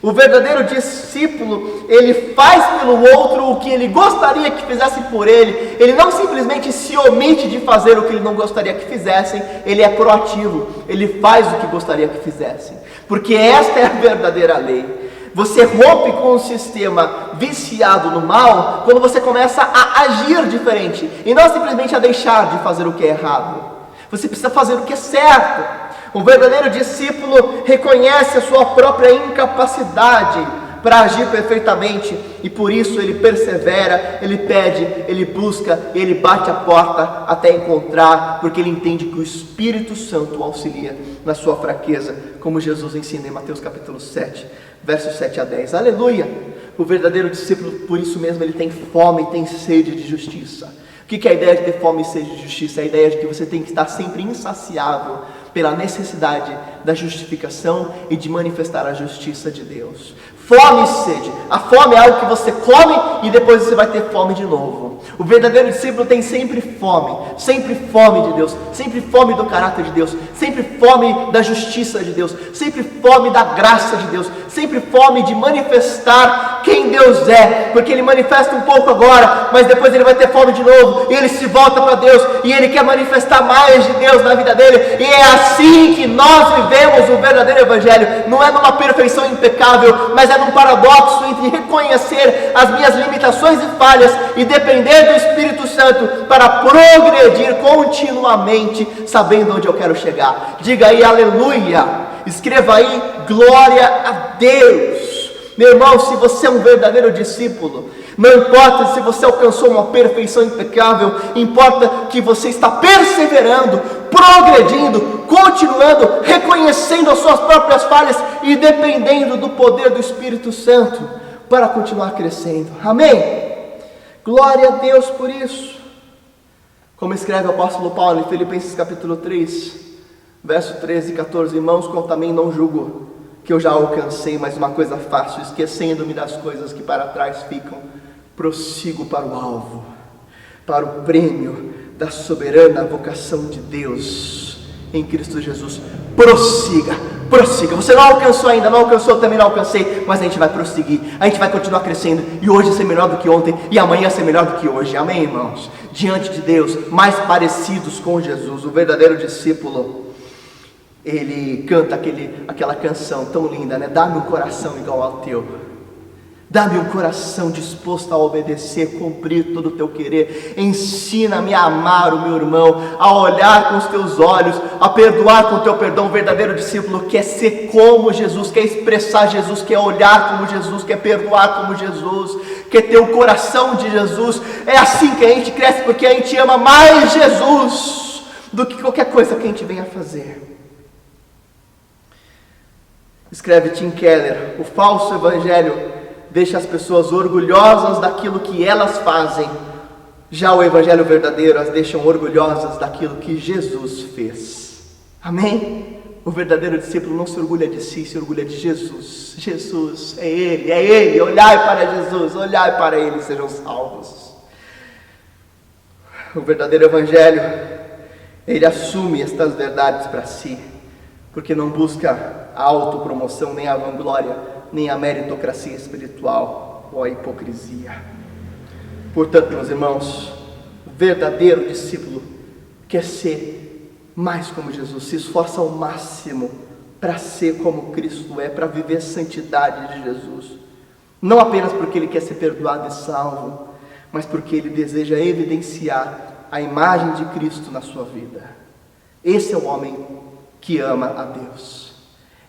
O verdadeiro discípulo, ele faz pelo outro o que ele gostaria que fizesse por ele. Ele não simplesmente se omite de fazer o que ele não gostaria que fizessem, ele é proativo, ele faz o que gostaria que fizessem, porque esta é a verdadeira lei. Você rompe com um sistema viciado no mal quando você começa a agir diferente e não simplesmente a deixar de fazer o que é errado. Você precisa fazer o que é certo. O verdadeiro discípulo reconhece a sua própria incapacidade para agir perfeitamente e por isso ele persevera, ele pede, ele busca, ele bate a porta até encontrar, porque ele entende que o Espírito Santo o auxilia na sua fraqueza, como Jesus ensina em Mateus capítulo 7, versos 7 a 10. Aleluia! O verdadeiro discípulo, por isso mesmo, ele tem fome e tem sede de justiça. O que é a ideia de ter fome e sede de justiça? É a ideia de que você tem que estar sempre insaciável pela necessidade da justificação e de manifestar a justiça de Deus. Fome e sede. A fome é algo que você come e depois você vai ter fome de novo. O verdadeiro discípulo tem sempre fome de Deus, sempre fome do caráter de Deus, sempre fome da justiça de Deus, sempre fome da graça de Deus, sempre fome de manifestar quem Deus é, porque ele manifesta um pouco agora, mas depois ele vai ter fome de novo, e ele se volta para Deus, e ele quer manifestar mais de Deus na vida dele, e é assim que nós vivemos o verdadeiro evangelho. Não é numa perfeição impecável, mas é num paradoxo entre reconhecer as minhas limitações e falhas e depender do Espírito Santo para progredir continuamente, sabendo onde eu quero chegar. Diga aí aleluia, escreva aí glória a Deus. Meu irmão, se você é um verdadeiro discípulo, não importa se você alcançou uma perfeição impecável, importa que você está perseverando, progredindo, continuando, reconhecendo as suas próprias falhas e dependendo do poder do Espírito Santo para continuar crescendo. Amém? Glória a Deus por isso. Como escreve o apóstolo Paulo em Filipenses capítulo 3, verso 13 e 14: irmãos, quanto a mim não julgo que eu já alcancei, mas uma coisa faço, esquecendo-me das coisas que para trás ficam, prossigo para o alvo, para o prêmio da soberana vocação de Deus em Cristo Jesus. Prossiga, Prossiga. Você não alcançou ainda, não alcançou, também não alcancei, mas a gente vai prosseguir, a gente vai continuar crescendo, e hoje ser melhor do que ontem, e amanhã ser melhor do que hoje. Amém, irmãos? Diante de Deus, mais parecidos com Jesus, o verdadeiro discípulo, ele canta aquela canção tão linda, né? Dá-me um coração igual ao teu. Dá-me um coração disposto a obedecer, cumprir todo o teu querer. Ensina-me a amar o meu irmão, a olhar com os teus olhos, a perdoar com o teu perdão. O verdadeiro discípulo quer ser como Jesus, quer expressar Jesus, quer olhar como Jesus, quer perdoar como Jesus, quer ter o coração de Jesus. É assim que a gente cresce, porque a gente ama mais Jesus do que qualquer coisa que a gente venha fazer. Escreve Tim Keller: o falso evangelho deixa as pessoas orgulhosas daquilo que elas fazem, já o evangelho verdadeiro as deixam orgulhosas daquilo que Jesus fez. Amém? O verdadeiro discípulo não se orgulha de si, se orgulha de Jesus. Jesus, é Ele, olhai para Jesus, olhai para Ele, sejam salvos. O verdadeiro evangelho, ele assume estas verdades para si, porque não busca a autopromoção, nem a vanglória, nem a meritocracia espiritual ou a hipocrisia. Portanto, meus irmãos, o verdadeiro discípulo quer ser mais como Jesus, se esforça ao máximo para ser como Cristo é, para viver a santidade de Jesus. Não apenas porque ele quer ser perdoado e salvo, mas porque ele deseja evidenciar a imagem de Cristo na sua vida. Esse é o homem que ama a Deus.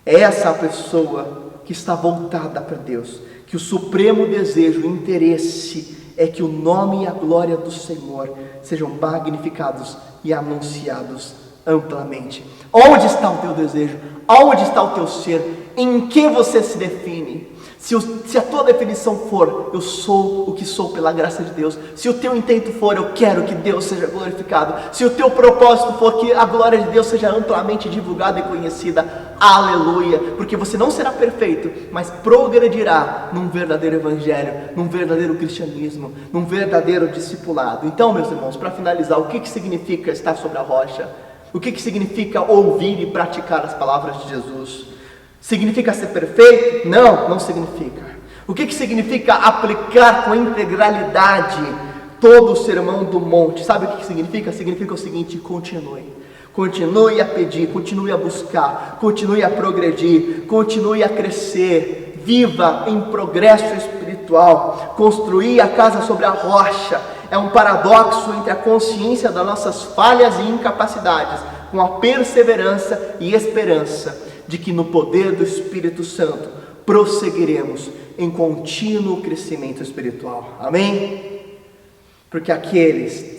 É essa a pessoa que está voltada para Deus, que o supremo desejo, o interesse é que o nome e a glória do Senhor sejam magnificados e anunciados amplamente. Onde está o teu desejo? Onde está o teu ser? Em que você se define? Se a tua definição for, eu sou o que sou pela graça de Deus. Se o teu intento for, eu quero que Deus seja glorificado. Se o teu propósito for que a glória de Deus seja amplamente divulgada e conhecida, aleluia. Porque você não será perfeito, mas progredirá num verdadeiro evangelho, num verdadeiro cristianismo, num verdadeiro discipulado. Então, meus irmãos, para finalizar, o que significa estar sobre a rocha? O que significa ouvir e praticar as palavras de Jesus? Significa ser perfeito? Não, não significa. O que significa aplicar com integralidade todo o sermão do monte? Sabe o que significa? Significa o seguinte: continue. Continue a pedir, continue a buscar, continue a progredir, continue a crescer. Viva em progresso espiritual. Construir a casa sobre a rocha é um paradoxo entre a consciência das nossas falhas e incapacidades, com a perseverança e esperança de que no poder do Espírito Santo prosseguiremos em contínuo crescimento espiritual. Amém? Porque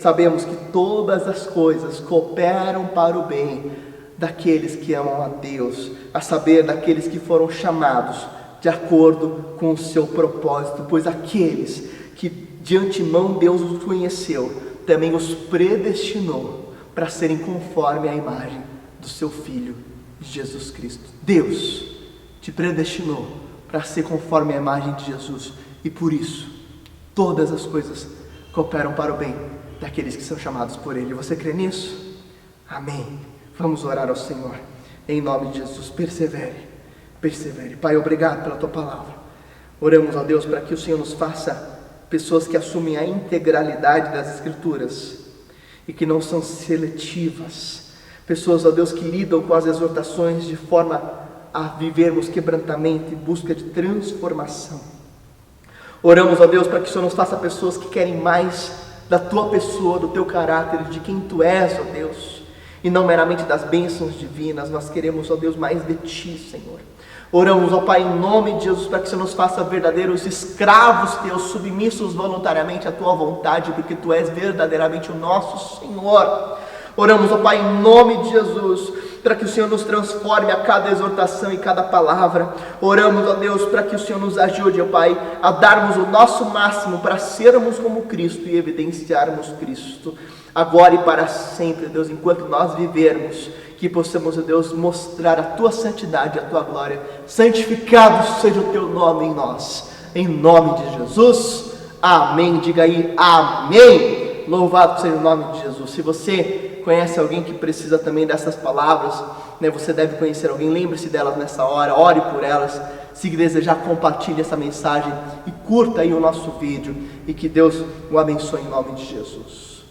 sabemos que todas as coisas cooperam para o bem daqueles que amam a Deus, a saber, daqueles que foram chamados de acordo com o seu propósito, pois aqueles que de antemão Deus os conheceu, também os predestinou para serem conforme a imagem do seu Filho, Jesus Cristo. Deus te predestinou para ser conforme a imagem de Jesus, e por isso todas as coisas cooperam para o bem daqueles que são chamados por Ele. Você crê nisso? Amém. Vamos orar ao Senhor em nome de Jesus. Persevere. Pai, obrigado pela Tua palavra. Oramos a Deus para que o Senhor nos faça pessoas que assumem a integralidade das Escrituras e que não são seletivas. Pessoas, ó Deus, que lidam com as exortações de forma a vivermos quebrantamento e busca de transformação. Oramos, ó Deus, para que o Senhor nos faça pessoas que querem mais da Tua pessoa, do Teu caráter, de quem Tu és, ó Deus, e não meramente das bênçãos divinas. Nós queremos, ó Deus, mais de Ti, Senhor. Oramos, ó Pai, em nome de Jesus, para que o Senhor nos faça verdadeiros escravos Teus, submissos voluntariamente à Tua vontade, porque Tu és verdadeiramente o nosso Senhor. Oramos, ó Pai, em nome de Jesus, para que o Senhor nos transforme a cada exortação e cada palavra. Oramos, ó Deus, para que o Senhor nos ajude, ó Pai, a darmos o nosso máximo para sermos como Cristo e evidenciarmos Cristo, agora e para sempre, Deus, enquanto nós vivermos, que possamos, ó Deus, mostrar a Tua santidade, a Tua glória. Santificado seja o Teu nome em nós, em nome de Jesus, amém. Diga aí, amém. Louvado seja o nome de Jesus. Se você conhece alguém que precisa também dessas palavras, né? Você deve conhecer alguém, lembre-se delas nessa hora, ore por elas. Se desejar, compartilhe essa mensagem e curta aí o nosso vídeo, e que Deus o abençoe em nome de Jesus.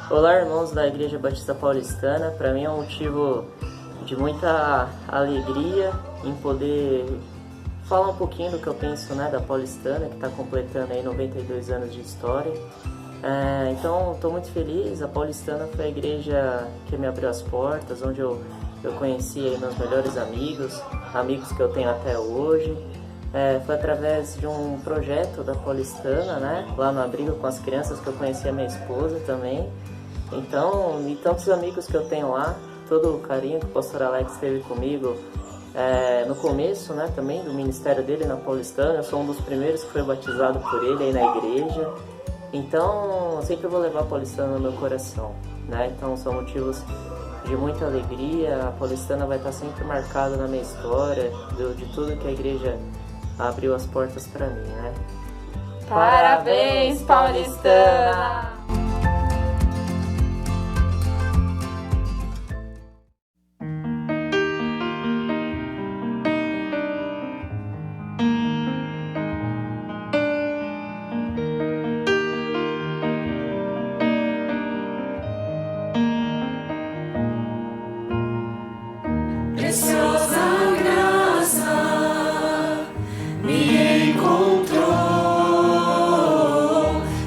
Olá, irmãos da Igreja Batista Paulistana. Para mim é um motivo de muita alegria em poder falar um pouquinho do que eu penso, né, da Paulistana, que está completando aí 92 anos de história. Então, estou muito feliz. A Paulistana foi a igreja que me abriu as portas, onde eu conheci aí meus melhores amigos que eu tenho até hoje. Foi através de um projeto da Paulistana, né, lá no abrigo com as crianças, que eu conheci a minha esposa também. Então, e tantos amigos que eu tenho lá, todo o carinho que o pastor Alex teve comigo no começo, né, também do ministério dele na Paulistana. Eu sou um dos primeiros que foi batizado por ele aí na igreja. Então, eu sempre vou levar a Paulistana no meu coração, né? Então, são motivos de muita alegria. A Paulistana vai estar sempre marcada na minha história, de tudo que a igreja abriu as portas para mim, né? Parabéns, Paulistana! Preciosa graça me encontrou,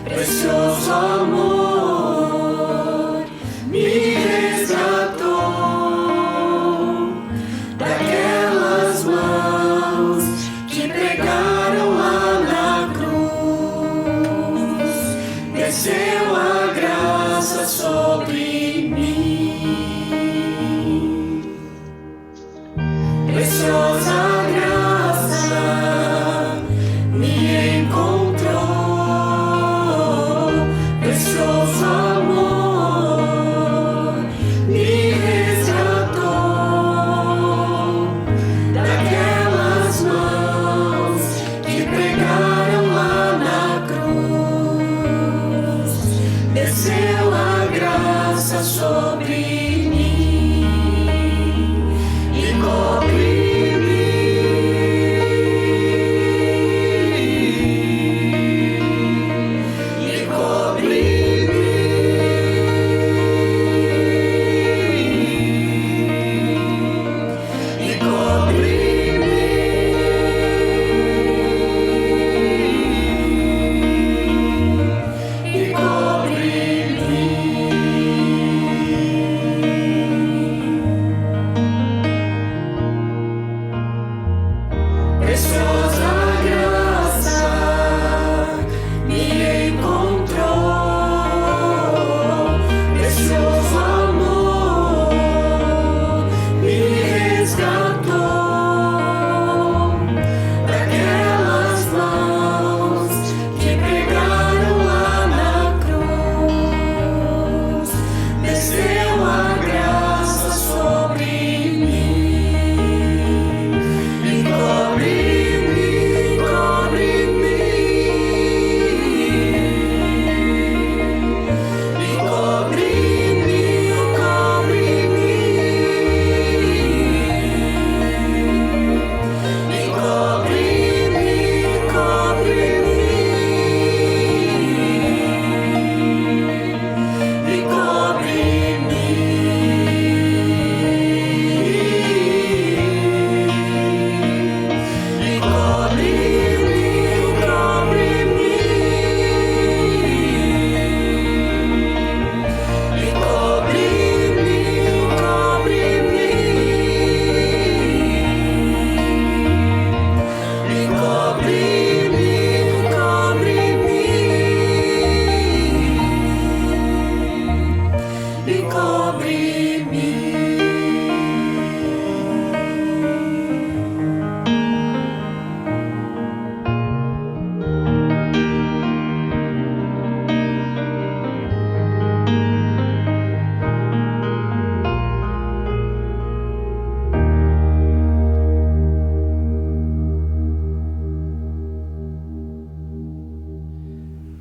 precioso amor.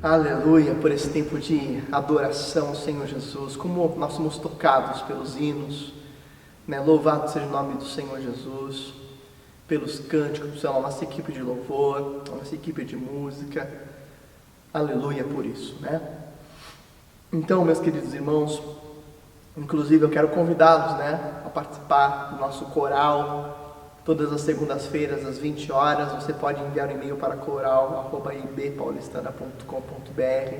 Aleluia por esse tempo de adoração, Senhor Jesus, como nós somos tocados pelos hinos, né? Louvado seja o nome do Senhor Jesus, pelos cânticos, pela nossa equipe de louvor, a nossa equipe de música. Aleluia por isso, né? Então, meus queridos irmãos, inclusive eu quero convidá-los, né, a participar do nosso coral. Todas as segundas-feiras, às 20 horas, você pode enviar um e-mail para coral@ibpaulistana.com.br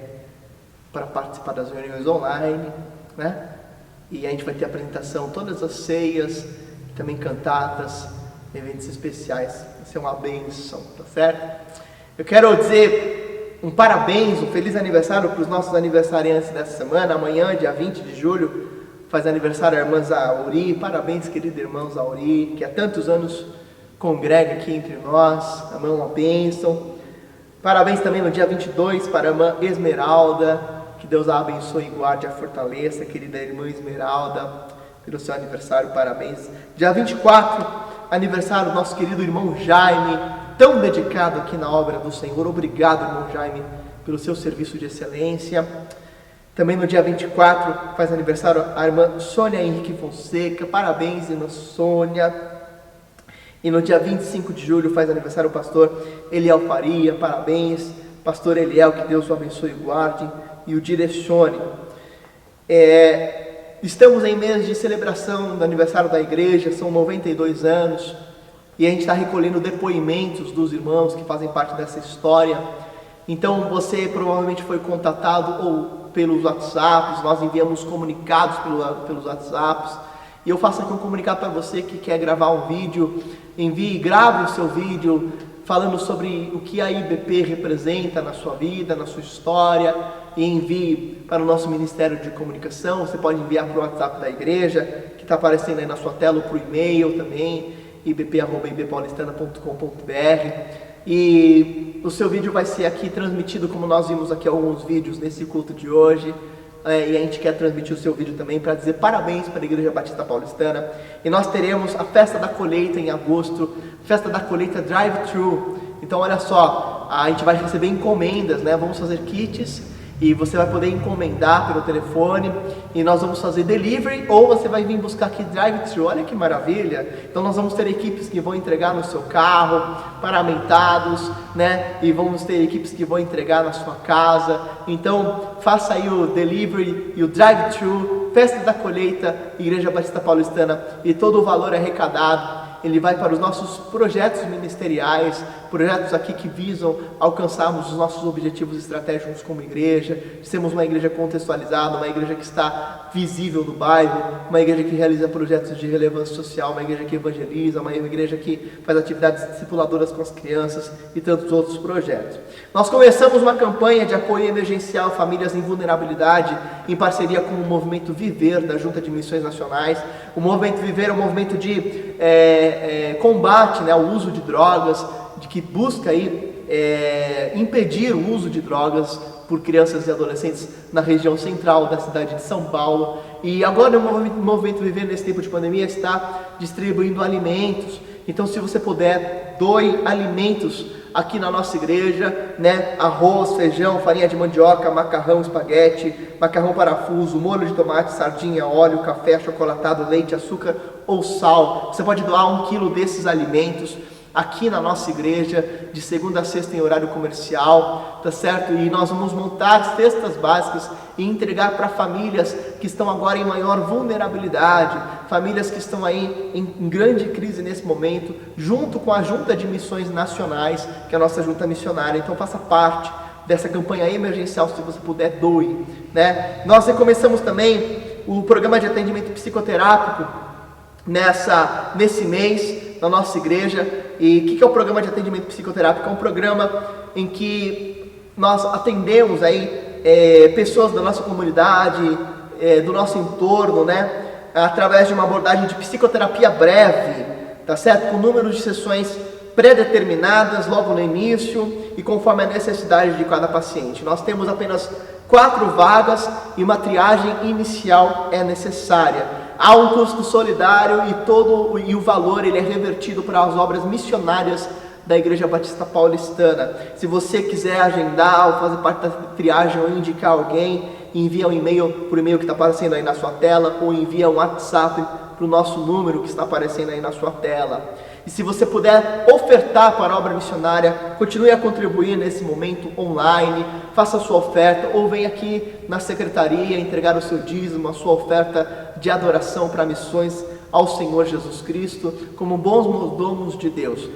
para participar das reuniões online, né? E a gente vai ter apresentação todas as ceias, também cantatas, eventos especiais. Vai ser uma bênção, tá certo? Eu quero dizer um parabéns, um feliz aniversário para os nossos aniversariantes dessa semana. Amanhã, dia 20 de julho, faz aniversário a irmã Zauri. Parabéns, querida irmã Zauri, que há tantos anos congrega aqui entre nós. A irmã, uma bênção. Parabéns também no dia 22 para a irmã Esmeralda. Que Deus a abençoe e guarde, a fortaleça, querida irmã Esmeralda, pelo seu aniversário. Parabéns. Dia 24, aniversário do nosso querido irmão Jaime, tão dedicado aqui na obra do Senhor. Obrigado, irmão Jaime, pelo seu serviço de excelência. Também no dia 24 faz aniversário a irmã Sônia Henrique Fonseca. Parabéns, irmã Sônia. E no dia 25 de julho faz aniversário o pastor Eliel Faria. Parabéns, pastor Eliel, que Deus o abençoe e guarde e o direcione. Estamos em mês de celebração do aniversário da igreja, são 92 anos. E a gente está recolhendo depoimentos dos irmãos que fazem parte dessa história. Então você provavelmente foi contatado ou pelos WhatsApps, nós enviamos comunicados pelos WhatsApps, e eu faço aqui um comunicado para você que quer gravar um vídeo. Grave o seu vídeo falando sobre o que a IBP representa na sua vida, na sua história, e envie para o nosso Ministério de Comunicação. Você pode enviar para o WhatsApp da igreja, que está aparecendo aí na sua tela, ou para o e-mail também, ibp@ibpaulistana.com.br. E o seu vídeo vai ser aqui transmitido, como nós vimos aqui alguns vídeos nesse culto de hoje. E a gente quer transmitir o seu vídeo também para dizer parabéns para a Igreja Batista Paulistana. E nós teremos a festa da colheita em agosto, festa da colheita drive-thru. Então olha só, a gente vai receber encomendas, né? Vamos fazer kits e você vai poder encomendar pelo telefone, e nós vamos fazer delivery, ou você vai vir buscar aqui drive-thru. Olha que maravilha! Então nós vamos ter equipes que vão entregar no seu carro, paramentados, né? E vamos ter equipes que vão entregar na sua casa. Então faça aí o delivery e o drive-thru, festa da colheita, Igreja Batista Paulistana, e todo o valor arrecadado ele vai para os nossos projetos ministeriais, projetos aqui que visam alcançarmos os nossos objetivos estratégicos como igreja, sermos uma igreja contextualizada, uma igreja que está visível no bairro, uma igreja que realiza projetos de relevância social, uma igreja que evangeliza, uma igreja que faz atividades discipuladoras com as crianças e tantos outros projetos. Nós começamos uma campanha de apoio emergencial a famílias em vulnerabilidade, em parceria com o Movimento Viver, da Junta de Missões Nacionais. O Movimento Viver é um movimento de combate, né, ao uso de drogas, de que busca aí, impedir o uso de drogas por crianças e adolescentes na região central da cidade de São Paulo. E agora o Movimento Viver, nesse tempo de pandemia, está distribuindo alimentos. Então, se você puder, doe alimentos aqui na nossa igreja, né? Arroz, feijão, farinha de mandioca, macarrão, espaguete, macarrão parafuso, molho de tomate, sardinha, óleo, café, achocolatado, leite, açúcar ou sal. Você pode doar 1 quilo desses alimentos aqui na nossa igreja, de segunda a sexta em horário comercial, tá certo? E nós vamos montar cestas básicas e entregar para famílias que estão agora em maior vulnerabilidade, famílias que estão aí em grande crise nesse momento, junto com a Junta de Missões Nacionais, que é a nossa junta missionária. Então faça parte dessa campanha emergencial, se você puder, doe, né? Nós recomeçamos também o programa de atendimento psicoterápico nesse mês na nossa igreja. E o que é o programa de atendimento psicoterápico? É um programa em que nós atendemos aí pessoas da nossa comunidade, do nosso entorno, né, através de uma abordagem de psicoterapia breve, tá certo? Com números de sessões pré-determinadas logo no início e conforme a necessidade de cada paciente. Nós temos apenas 4 vagas e uma triagem inicial é necessária. Há um custo solidário e o valor ele é revertido para as obras missionárias da Igreja Batista Paulistana. Se você quiser agendar ou fazer parte da triagem ou indicar alguém, envia um e-mail por e-mail que está aparecendo aí na sua tela, ou envia um WhatsApp para o nosso número que está aparecendo aí na sua tela. E se você puder ofertar para a obra missionária, continue a contribuir nesse momento online, faça a sua oferta, ou venha aqui na secretaria entregar o seu dízimo, a sua oferta de adoração para missões ao Senhor Jesus Cristo, como bons mordomos de Deus.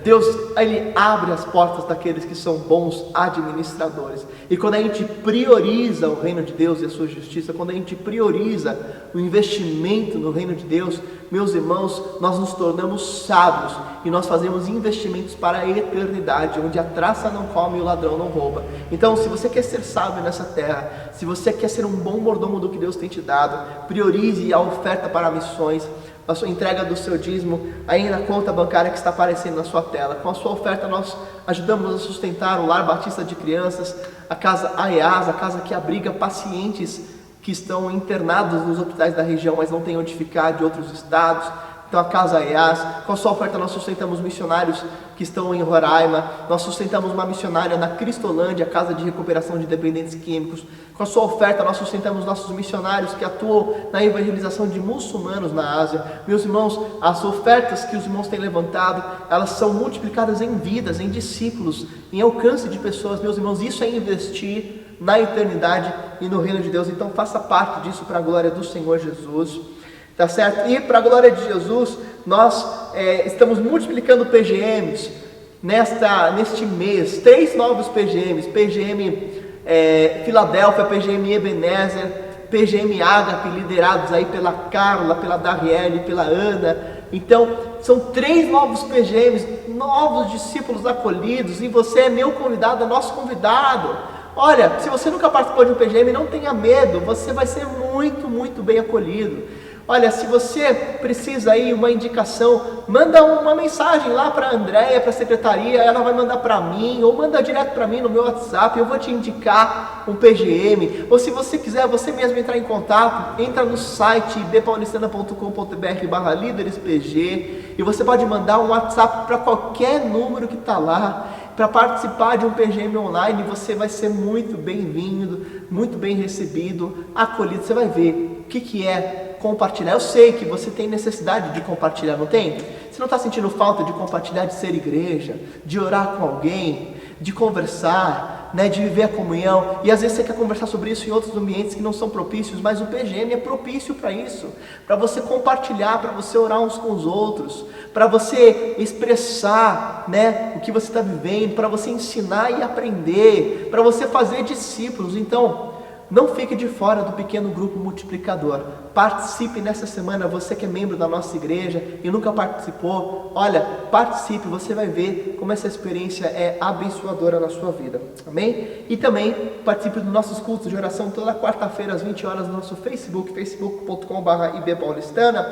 Deus, Ele abre as portas daqueles que são bons administradores. E quando a gente prioriza o reino de Deus e a sua justiça, quando a gente prioriza o investimento no reino de Deus, meus irmãos, nós nos tornamos sábios e nós fazemos investimentos para a eternidade, onde a traça não come e o ladrão não rouba. Então, se você quer ser sábio nessa terra, se você quer ser um bom mordomo do que Deus tem te dado, priorize a oferta para missões, a sua entrega do seu dízimo aí na conta bancária que está aparecendo na sua tela. Com a sua oferta nós ajudamos a sustentar o Lar Batista de Crianças, a Casa AEAS, a casa que abriga pacientes que estão internados nos hospitais da região, mas não têm onde ficar, de outros estados. Então a Casa AEAS, com a sua oferta nós sustentamos missionários que estão em Roraima, nós sustentamos uma missionária na Cristolândia, a Casa de Recuperação de Dependentes Químicos. Com a sua oferta nós sustentamos nossos missionários que atuam na evangelização de muçulmanos na Ásia. Meus irmãos, as ofertas que os irmãos têm levantado, elas são multiplicadas em vidas, em discípulos, em alcance de pessoas. Meus irmãos, isso é investir na eternidade e no reino de Deus. Então faça parte disso para a glória do Senhor Jesus. Tá certo? E para a glória de Jesus, nós estamos multiplicando PGMs neste mês. 3 novos PGMs. PGM Filadélfia, PGM Ebenezer, PGM Ágape, liderados aí pela Carla, pela Darielle, pela Ana. Então, são 3 novos PGMs, novos discípulos acolhidos, e você é meu convidado, é nosso convidado. Olha, se você nunca participou de um PGM, não tenha medo, você vai ser muito, muito bem acolhido. Olha, se você precisa aí uma indicação, manda uma mensagem lá para a Andréia, para a secretaria, ela vai mandar para mim, ou manda direto para mim no meu WhatsApp, eu vou te indicar um PGM. Ou se você quiser, você mesmo entrar em contato, entra no site ibpaulistana.com.br/líderespg e você pode mandar um WhatsApp para qualquer número que está lá, para participar de um PGM online. Você vai ser muito bem-vindo, muito bem recebido, acolhido. Você vai ver o que é compartilhar. Eu sei que você tem necessidade de compartilhar, não tem? Você não está sentindo falta de compartilhar, de ser igreja, de orar com alguém, de conversar, né, de viver a comunhão, e às vezes você quer conversar sobre isso em outros ambientes que não são propícios, mas o PGM é propício para isso, para você compartilhar, para você orar uns com os outros, para você expressar, né, o que você está vivendo, para você ensinar e aprender, para você fazer discípulos. Então, não fique de fora do pequeno grupo multiplicador. Participe nessa semana, você que é membro da nossa igreja e nunca participou. Olha, participe, você vai ver como essa experiência é abençoadora na sua vida. Amém? E também participe dos nossos cultos de oração toda quarta-feira às 20 horas no nosso Facebook, facebook.com/ibpaulistana.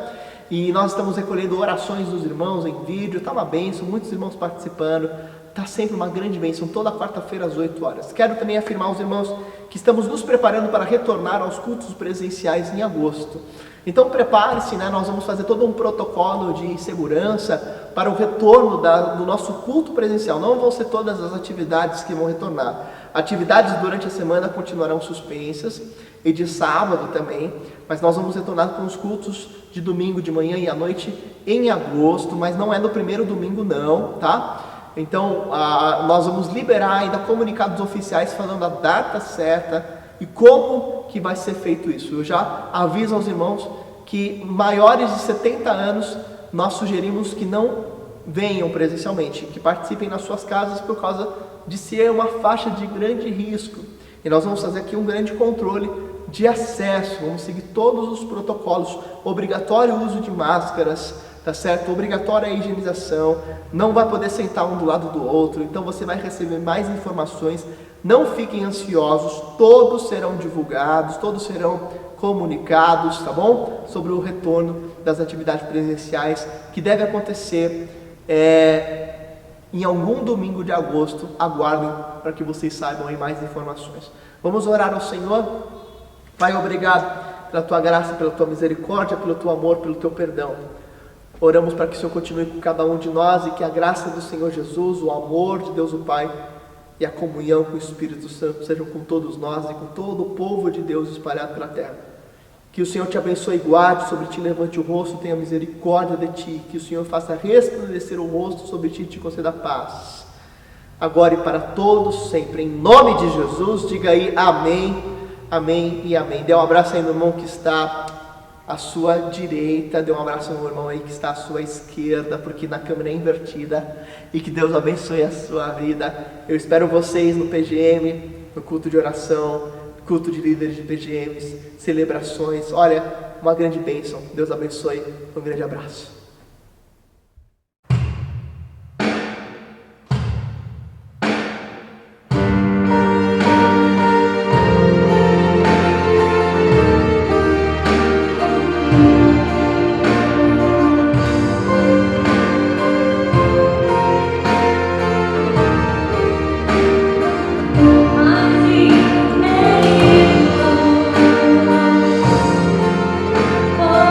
E nós estamos recolhendo orações dos irmãos em vídeo. Está uma bênção, muitos irmãos participando. Está sempre uma grande bênção, toda quarta-feira às 8 horas. Quero também afirmar aos irmãos que estamos nos preparando para retornar aos cultos presenciais em agosto. Então prepare-se, né? Nós vamos fazer todo um protocolo de segurança para o retorno do nosso culto presencial. Não vão ser todas as atividades que vão retornar. Atividades durante a semana continuarão suspensas, e de sábado também, mas nós vamos retornar com os cultos de domingo de manhã e à noite em agosto, mas não é no primeiro domingo não, tá? Então, nós vamos liberar ainda comunicados oficiais falando a data certa e como que vai ser feito isso. Eu já aviso aos irmãos que maiores de 70 anos, nós sugerimos que não venham presencialmente, que participem nas suas casas por causa de ser uma faixa de grande risco. E nós vamos fazer aqui um grande controle de acesso, vamos seguir todos os protocolos, obrigatório uso de máscaras, tá certo? Obrigatória a higienização, não vai poder sentar um do lado do outro, então você vai receber mais informações. Não fiquem ansiosos, todos serão divulgados, todos serão comunicados, tá bom? Sobre o retorno das atividades presenciais, que deve acontecer em algum domingo de agosto. Aguardem para que vocês saibam aí mais informações. Vamos orar ao Senhor. Pai, obrigado pela tua graça, pela tua misericórdia, pelo teu amor, pelo teu perdão. Oramos para que o Senhor continue com cada um de nós e que a graça do Senhor Jesus, o amor de Deus o Pai e a comunhão com o Espírito Santo sejam com todos nós e com todo o povo de Deus espalhado pela terra. Que o Senhor te abençoe e guarde, sobre ti levante o rosto, tenha misericórdia de ti. Que o Senhor faça resplandecer o rosto sobre ti e te conceda paz. Agora e para todos sempre, em nome de Jesus, diga aí amém, amém e amém. Dê um abraço aí no irmão que está à sua direita, dê um abraço no irmão aí que está à sua esquerda, porque na câmera é invertida, e que Deus abençoe a sua vida. Eu espero vocês no PGM, no culto de oração, culto de líderes de PGMs, celebrações. Olha, uma grande bênção. Deus abençoe. Um grande abraço. Oh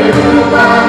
derruba